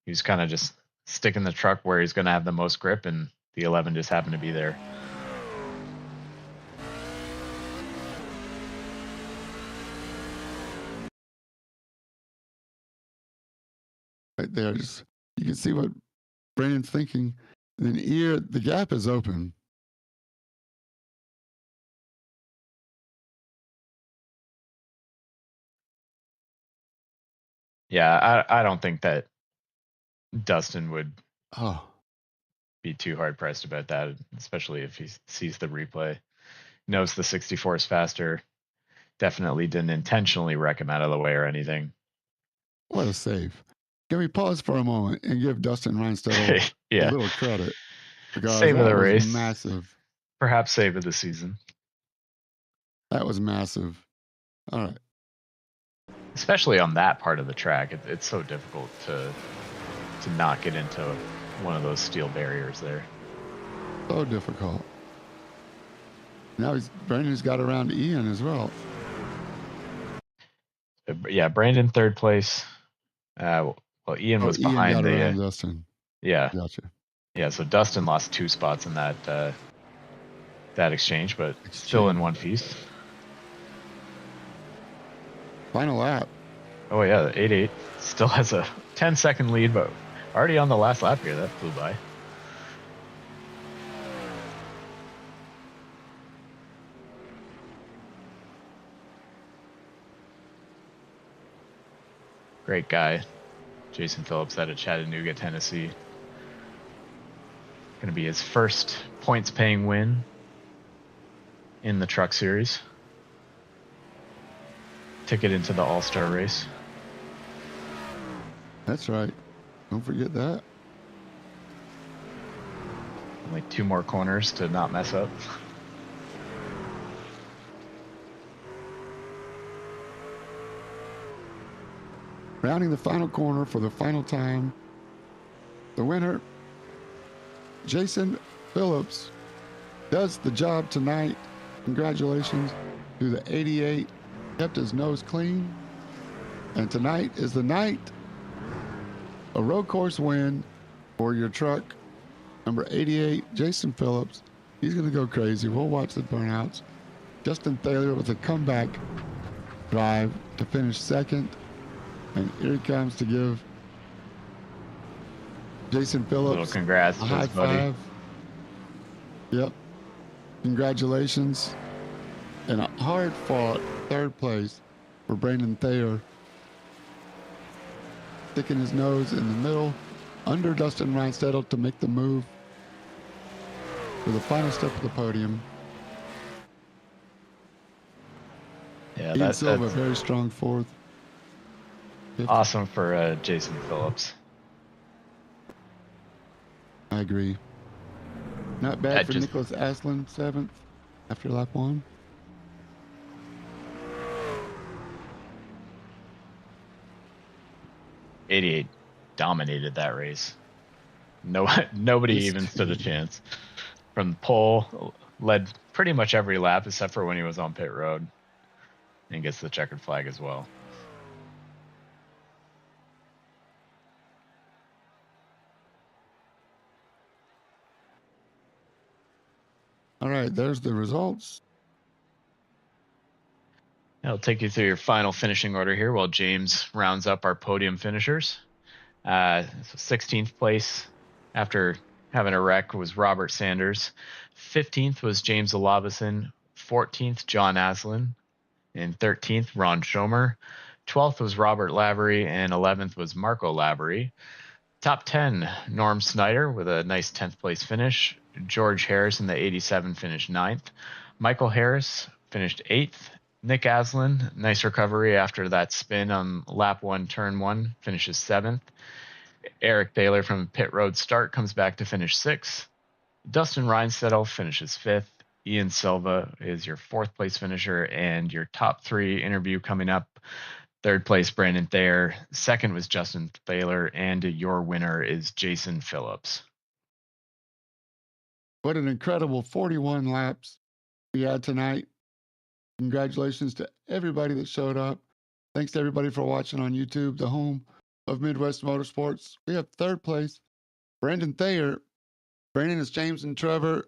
he's kind of just sticking the truck where he's going to have the most grip, and the 11 just happened to be there. Right there, just you can see what Brandon's thinking. And then here, the gap is open. Yeah, I don't think that Dustin would Oh, be too hard pressed about that, especially if he sees the replay. Knows the 64 is faster. Definitely didn't intentionally wreck him out of the way or anything. what a save. Can we pause for a moment and give Dustin Reinstedel a Yeah. little credit? Because Save of that the was race. massive. Perhaps save of the season. That was massive. All right. Especially on that part of the track. It's so difficult to not get into one of those steel barriers there. So difficult. Now Brandon's got around Ian as well. Yeah, Brandon third place. Well, Ian was Ian behind got the. around Dustin. Yeah. Gotcha. Yeah, so Dustin lost 2 spots in that exchange, but still in one piece. Final lap. Oh yeah, the 8-8 still has a 10-second lead, but already on the last lap here. That flew by. Great guy, Jason Phillips out of Chattanooga, Tennessee. Going to be his first points-paying win in the Truck Series. Ticket into the All-Star race. That's right. Don't forget that. Only 2 more corners to not mess up. Rounding the final corner for the final time. The winner, Jason Phillips, does the job tonight. Congratulations to the 88. Kept his nose clean. And tonight is the night. A road course win for your truck. Number 88, Jason Phillips. He's going to go crazy. We'll watch the burnouts. Justin Thaler with a comeback drive to finish second. And here he comes to give Jason Phillips Little congrats, a high five. Yep. Congratulations. And a hard fought third place for Brandon Thayer. Sticking his nose in the middle under Dustin Reinstedel to make the move for the final step of the podium. Yeah, Ian Silva, that's very strong fourth. awesome for Jason Phillips. I agree. Not bad That for just Nicholas Aslan, 7th after lap 1. '88 dominated that race. No, nobody This even stood a team. chance. From the pole, led pretty much every lap except for when he was on pit road, and gets the checkered flag as well. All right, there's the results. I'll take you through your final finishing order here while James rounds up our podium finishers. 16th place after having a wreck was Robert Sanders. 15th was James Olavison. 14th, John Aslan. And 13th, Ron Schomer. 12th was Robert Lavery. And 11th was Marco Lavery. Top 10, Norm Snyder with a nice 10th place finish. George Harris in the 87 finished 9th. Michael Harris finished 8th. Nick Aslan, nice recovery after that spin on lap 1, turn 1, finishes 7th. Eric Thaler from pit road start comes back to finish 6th. Dustin Reinsettle finishes 5th. Ian Silva is your 4th place finisher, and your top 3 interview coming up. 3rd place, Brandon Thayer. 2nd was Justin Thaler, and your winner is Jason Phillips. What an incredible 41 laps we had tonight. Congratulations to everybody that showed up. Thanks to everybody for watching on YouTube, the home of Midwest Motorsports. We have 3rd place, Brandon Thayer. Brandon is James and Trevor,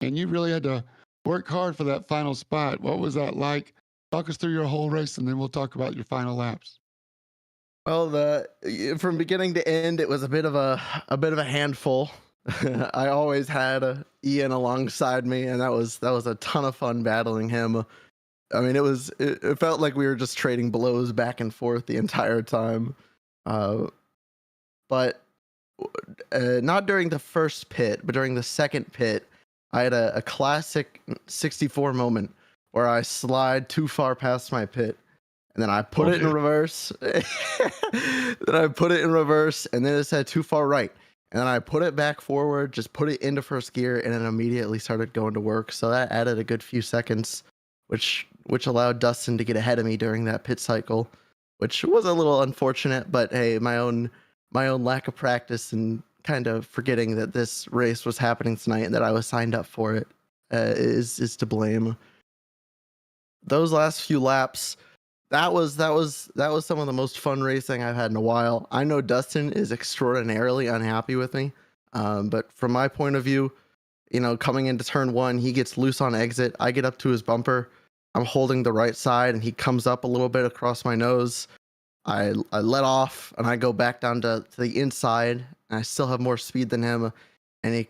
and you really had to work hard for that final spot. What was that like? Talk us through your whole race, and then we'll talk about your final laps. Well, from beginning to end, it was a bit of a handful. I always had Ian alongside me, and that was a ton of fun battling him. I mean, it felt like we were just trading blows back and forth the entire time. But not during the first pit, but during the second pit, I had a classic 64 moment where I slide too far past my pit, and then I put it in reverse. Then I put it in reverse, and then it said too far right. And then I put it back forward, just put it into first gear, and then immediately started going to work. So that added a good few seconds, which allowed Dustin to get ahead of me during that pit cycle, which was a little unfortunate. But hey, my own lack of practice and kind of forgetting that this race was happening tonight and that I was signed up for it is to blame. Those last few laps, that was some of the most fun racing I've had in a while. I know Dustin is extraordinarily unhappy with me, but from my point of view, coming into turn 1, he gets loose on exit. I get up to his bumper. I'm holding the right side, and he comes up a little bit across my nose. I let off, and I go back down to the inside, and I still have more speed than him, and he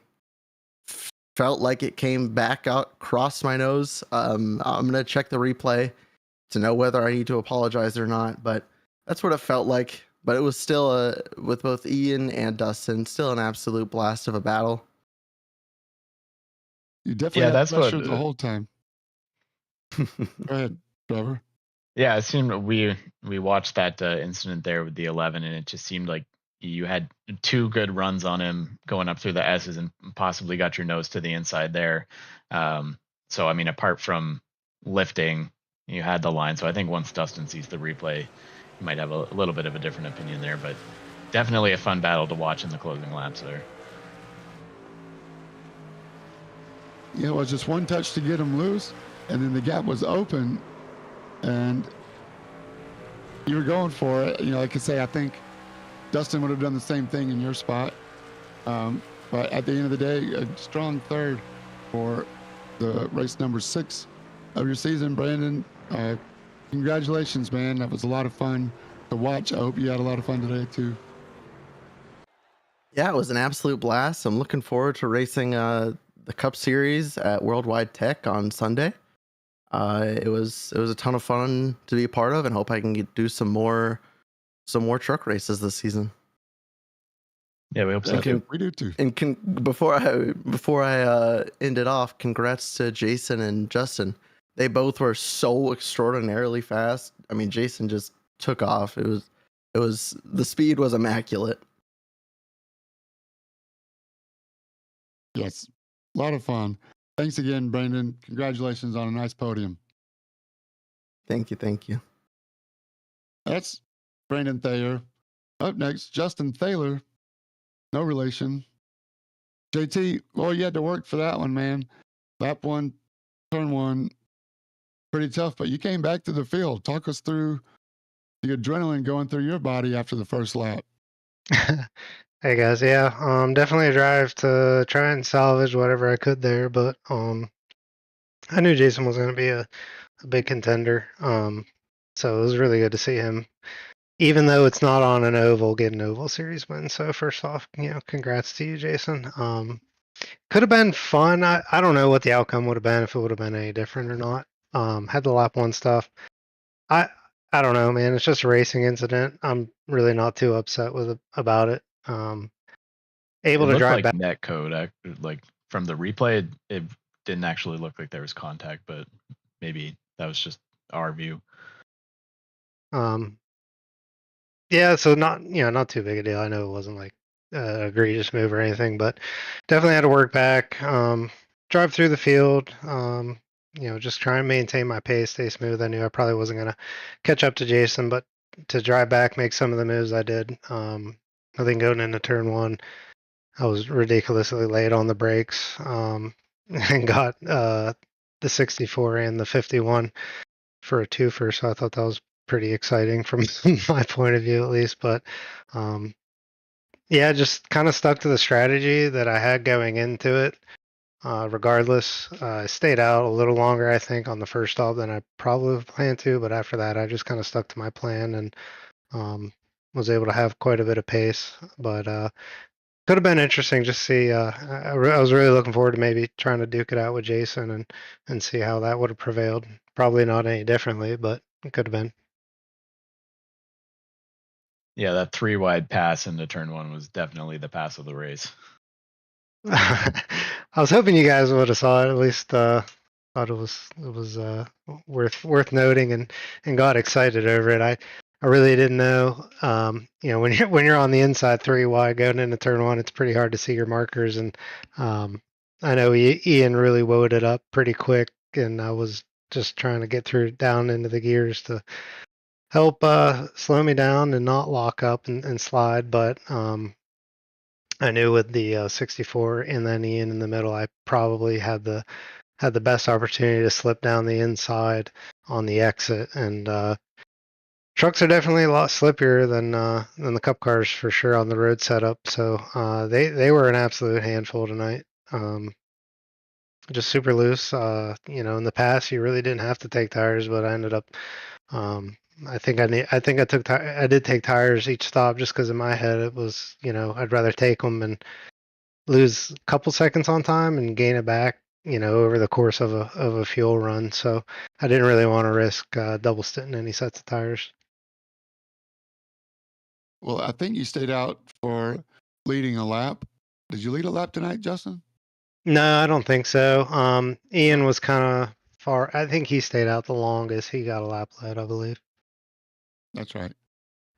felt like it came back out across my nose. I'm gonna check the replay to know whether I need to apologize or not, but that's what it felt like. But it was still with both Ian and Dustin, still an absolute blast of a battle. You definitely had that's pressure what the whole time. Go ahead, Trevor. Yeah, it seemed we watched that incident there with the 11, and it just seemed like you had 2 good runs on him going up through the S's and possibly got your nose to the inside there. So I mean, apart from lifting, you had the line. So I think once Dustin sees the replay, you might have a little bit of a different opinion there, but definitely a fun battle to watch in the closing laps there. Yeah, it was just one touch to get him loose, and then the gap was open, and you were going for it. Like I say, I think Dustin would have done the same thing in your spot. But at the end of the day, a strong 3rd for the race number 6 of your season, Brandon. Congratulations, man. That was a lot of fun to watch. I hope you had a lot of fun today, too. Yeah, it was an absolute blast. I'm looking forward to racing the Cup Series at Worldwide Tech on Sunday. It was a ton of fun to be a part of, and hope I can do some more truck races this season. Yeah, we hope so. We do too. And before I end it off, congrats to Jason and Justin. They both were so extraordinarily fast. I mean, Jason just took off. It was the speed was immaculate. Yes, a lot of fun. Thanks again, Brandon. Congratulations on a nice podium. Thank you. Thank you. That's Brandon Thayer. Up next, Justin Thaler. No relation. JT, well, you had to work for that one, man. Lap one, turn one, pretty tough, but you came back to the field. Talk us through the adrenaline going through your body after the first lap. Hey guys, yeah, definitely a drive to try and salvage whatever I could there, but I knew Jason was going to be a big contender, so it was really good to see him, even though it's not on an oval, get an oval series win. So first off, congrats to you, Jason. Could have been fun. I don't know what the outcome would have been, if it would have been any different or not. Had the lap one stuff. I don't know, man. It's just a racing incident. I'm really not too upset about it. Able It to looked drive like back. net code. Like from the replay, it didn't actually look like there was contact, but maybe that was just our view. Yeah, so not too big a deal. I know it wasn't like egregious move or anything, but definitely had to work back. Drive through the field. Just try and maintain my pace, stay smooth. I knew I probably wasn't gonna catch up to Jason, but to drive back, make some of the moves I did. I think going into turn one, I was ridiculously late on the brakes, and got the 64 and the 51 for a twofer. So I thought that was pretty exciting from my point of view, at least. But yeah, just kind of stuck to the strategy that I had going into it. Regardless, I stayed out a little longer, I think, on the first stop than I probably planned to. But after that, I just kind of stuck to my plan and was able to have quite a bit of pace. But could have been interesting just to see. I was really looking forward to maybe trying to duke it out with Jason and see how that would have prevailed. Probably not any differently, but it could have been. Yeah, that 3 wide pass into turn one was definitely the pass of the race. I was hoping you guys would have saw it. At least thought it was worth noting and got excited over it. I really didn't know. When you're on the inside 3 wide going into turn one, it's pretty hard to see your markers. And I know Ian really woed it up pretty quick, and I was just trying to get through down into the gears to help slow me down and not lock up and slide. But I knew with the 64 and then Ian in the middle, I probably had the best opportunity to slip down the inside on the exit. And trucks are definitely a lot slippier than the Cup cars for sure on the road setup. So they were an absolute handful tonight. Just super loose. In the past you really didn't have to take tires, but I ended up. I did take tires each stop just because in my head it was, I'd rather take them and lose a couple seconds on time and gain it back, over the course of a fuel run. So I didn't really want to risk double stinting any sets of tires. Well, I think you stayed out for leading a lap. Did you lead a lap tonight, Justin? No, I don't think so. Ian was kind of far. I think he stayed out the longest. He got a lap led, I believe. That's right.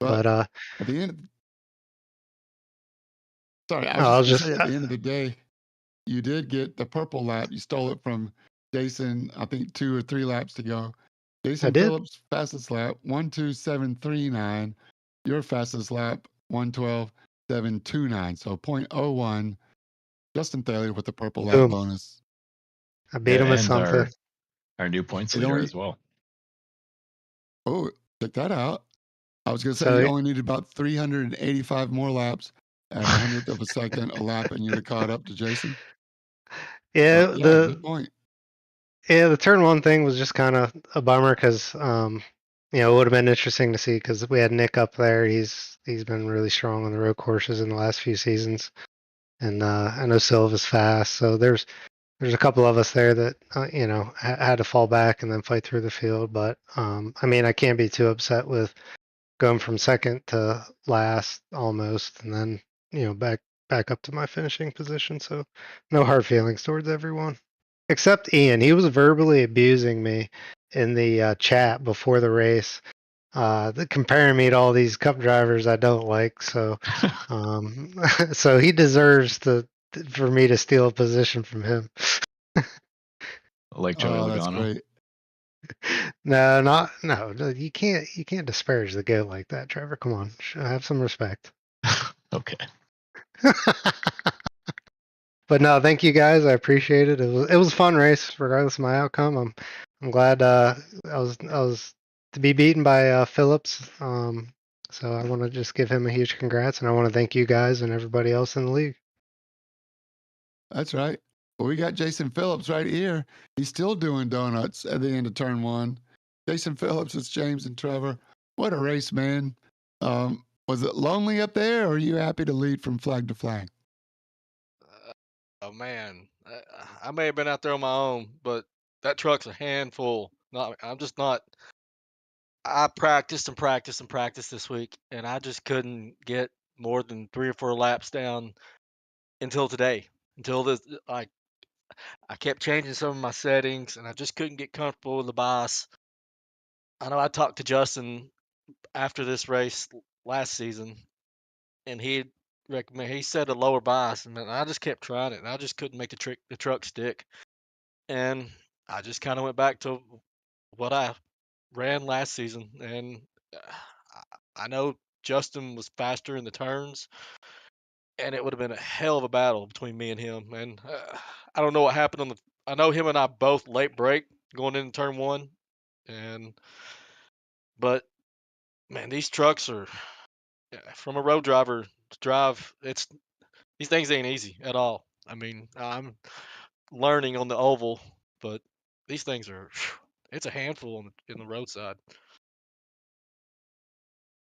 But at the end, sorry, I I was was just going to just say at the end of the day, you did get the purple lap. You stole it from Jason, I think 2 or 3 laps to go. Jason did. Phillips, fastest lap, 1:27.39. Your fastest lap, 1:12.729. So 0.01. Justin Thaler with the purple lap Boom. bonus. I beat him with And something. our new points It leader only- as well. Oh, check that out. I was going to say So- you only needed about 385 more laps at 100th of a second a lap, and you'd have caught up to Jason. Yeah, But, yeah, good point. Yeah, the turn one thing was just kind of a bummer because it would have been interesting to see because we had Nick up there. He's been really strong on the road courses in the last few seasons, and I know Silva's fast. So there's a couple of us there that had to fall back and then fight through the field. But I can't be too upset with going from second to last almost, and then back up to my finishing position. So no hard feelings towards everyone. Except Ian, he was verbally abusing me in the chat before the race, comparing me to all these Cup drivers I don't like. So, so he deserves to for me to steal a position from him. Like Joey Oh, that's Logano. great. No. You can't disparage the goat like that, Trevor. Come on, have some respect. Okay. But no, thank you guys. I appreciate it. It was a fun race, regardless of my outcome. I'm glad I was to be beaten by Phillips. So I want to just give him a huge congrats, and I want to thank you guys and everybody else in the league. That's right. Well, we got Jason Phillips right here. He's still doing donuts at the end of turn one. Jason Phillips, it's James and Trevor. What a race, man. Was it lonely up there, or are you happy to lead from flag to flag? Oh man, I may have been out there on my own, but that truck's a handful. I'm just not. I practiced and practiced and practiced this week, and I just couldn't get more than 3 or 4 laps down until today. Until this, I kept changing some of my settings, and I just couldn't get comfortable with the bias. I know I talked to Justin after this race last season, and he recommend he said a lower bias, and I just kept trying it, and I just couldn't make the truck stick. And I just kind of went back to what I ran last season, and I know Justin was faster in the turns, and it would have been a hell of a battle between me and him. And I don't know what happened on the. I know him and I both late break going into turn one, and but man, these trucks are from a road driver to drive. It's these things ain't easy at all. I mean, I'm learning on the oval, but these things are. It's a handful in the roadside.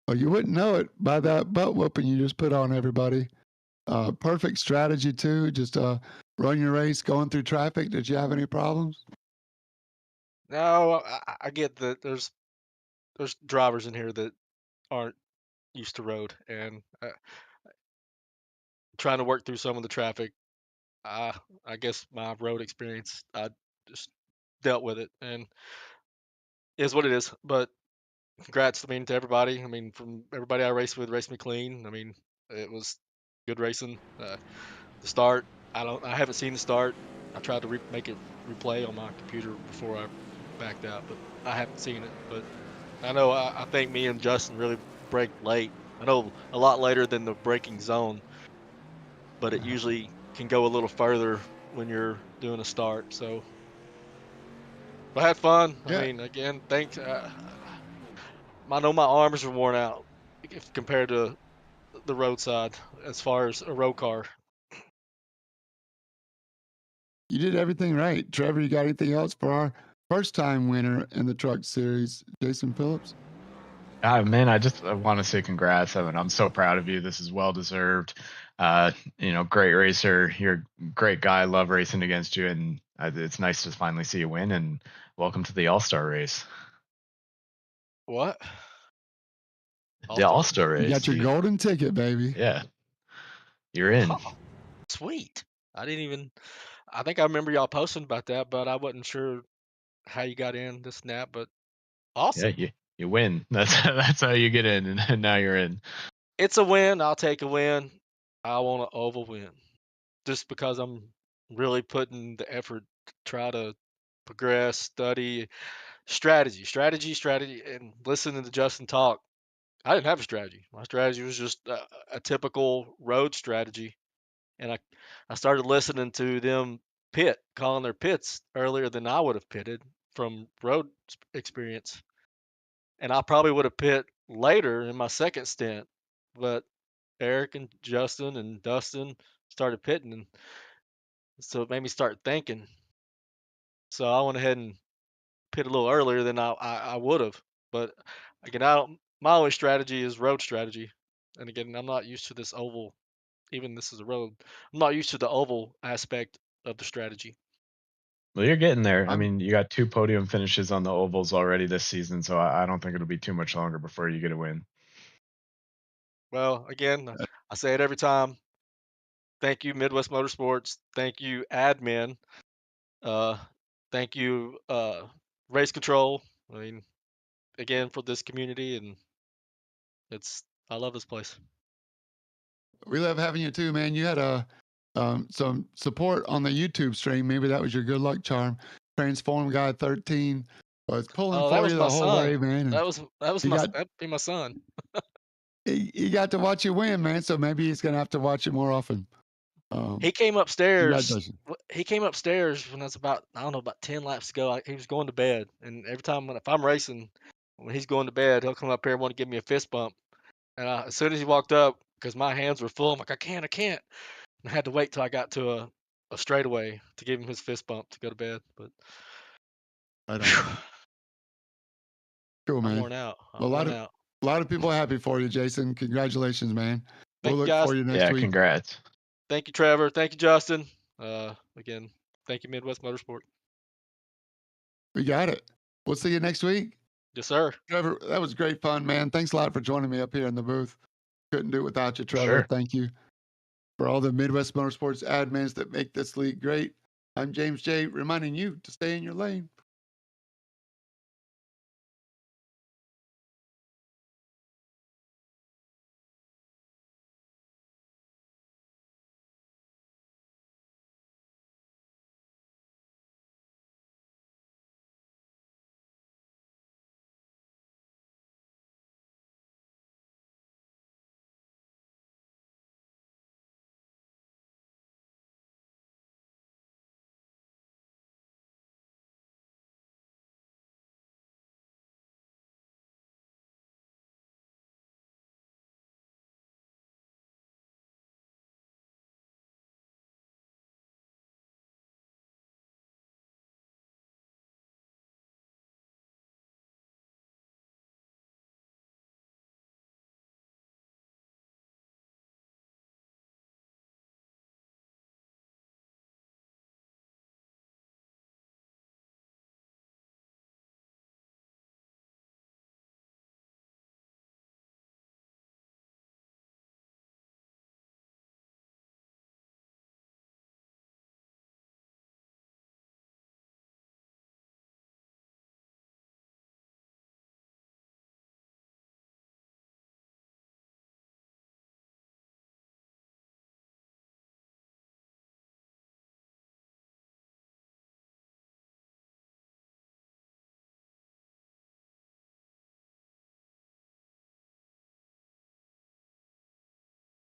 Well, you wouldn't know it by that butt whooping you just put on everybody. Perfect strategy, too. Just run your race going through traffic. Did you have any problems? No, I get that there's drivers in here that aren't used to road, and trying to work through some of the traffic. I guess my road experience, I just dealt with it, and is what it is. But congrats, I mean, to everybody. I mean, from everybody I raced with, raced me clean. I mean, it was good racing. The start, I haven't seen the start. I tried to make it replay on my computer before I backed out, but I haven't seen it. But I know I think me and Justin really braked late. I know a lot later than the braking zone, but it usually can go a little further when you're doing a start. So I had fun. I Yeah. mean, again, thanks. I know my arms are worn out if compared to the roadside as far as a road car. You did everything right. Trevor, you got anything else for our first time winner in the truck series, Jason Phillips? Man, I want to say congrats, Evan. I'm so proud of you. This is well deserved. Great racer. You're a great guy. Love racing against you, and it's nice to finally see you win. And welcome to the All-Star race. What? The All-Star race. You got your golden ticket, baby. Yeah, you're in. Oh, sweet. I didn't even. I think I remember y'all posting about that, but I wasn't sure how you got in this snap. But awesome. Yeah, you win. That's how you get in, and now you're in. It's a win. I'll take a win. I want an oval win, just because I'm really putting the effort to try to progress, study, strategy, and listening to Justin talk. I didn't have a strategy. My strategy was just a typical road strategy, and I started listening to them calling their pits earlier than I would have pitted from road experience, and I probably would have pit later in my second stint, but Eric and Justin and Dustin started pitting, and so it made me start thinking. So I went ahead and pit a little earlier than I would have. But again, I don't. My only strategy is road strategy, and again, I'm not used to this oval. Even this is a road. I'm not used to the oval aspect of the strategy. Well, you're getting there. I I'm mean, you got 2 podium finishes on the ovals already this season, so I don't think it'll be too much longer before you get a win. Well, again, I say it every time. Thank you, Midwest Motorsports. Thank you, admin. Uh, thank you, race control. I mean, again, for this community, and I love this place. we love having you too, man. You had a some support on the YouTube stream. Maybe that was your good luck charm. Transform Guy 13 was pulling Oh, that for was you my the whole way, son. man. And That was he my got that'd be my son. he got to watch you win, man. So maybe he's gonna have to watch it more often. He came upstairs. Congratulations. He came upstairs when I was about, I don't know, about 10 laps to go. He was going to bed, and every time if I'm racing, when he's going to bed, he'll come up here and want to give me a fist bump. And as soon as he walked up, because my hands were full, I'm like, I can't. And I had to wait till I got to a straightaway to give him his fist bump to go to bed. But Right on. Cool, I'm man. worn out. Well, I'm worn out. a lot of people are happy for you, Jason. Congratulations, man. Thank We'll you, look guys. for you next Yeah, week. congrats. Thank you, Trevor. Thank you, Justin. Again, thank you, Midwest Motorsport. We got it. We'll see you next week. Yes, sir. Trevor, that was great fun, man. Thanks a lot for joining me up here in the booth. Couldn't do it without you, Trevor. Sure. Thank you. For all the Midwest Motorsports admins that make this league great, I'm James J, reminding you to stay in your lane.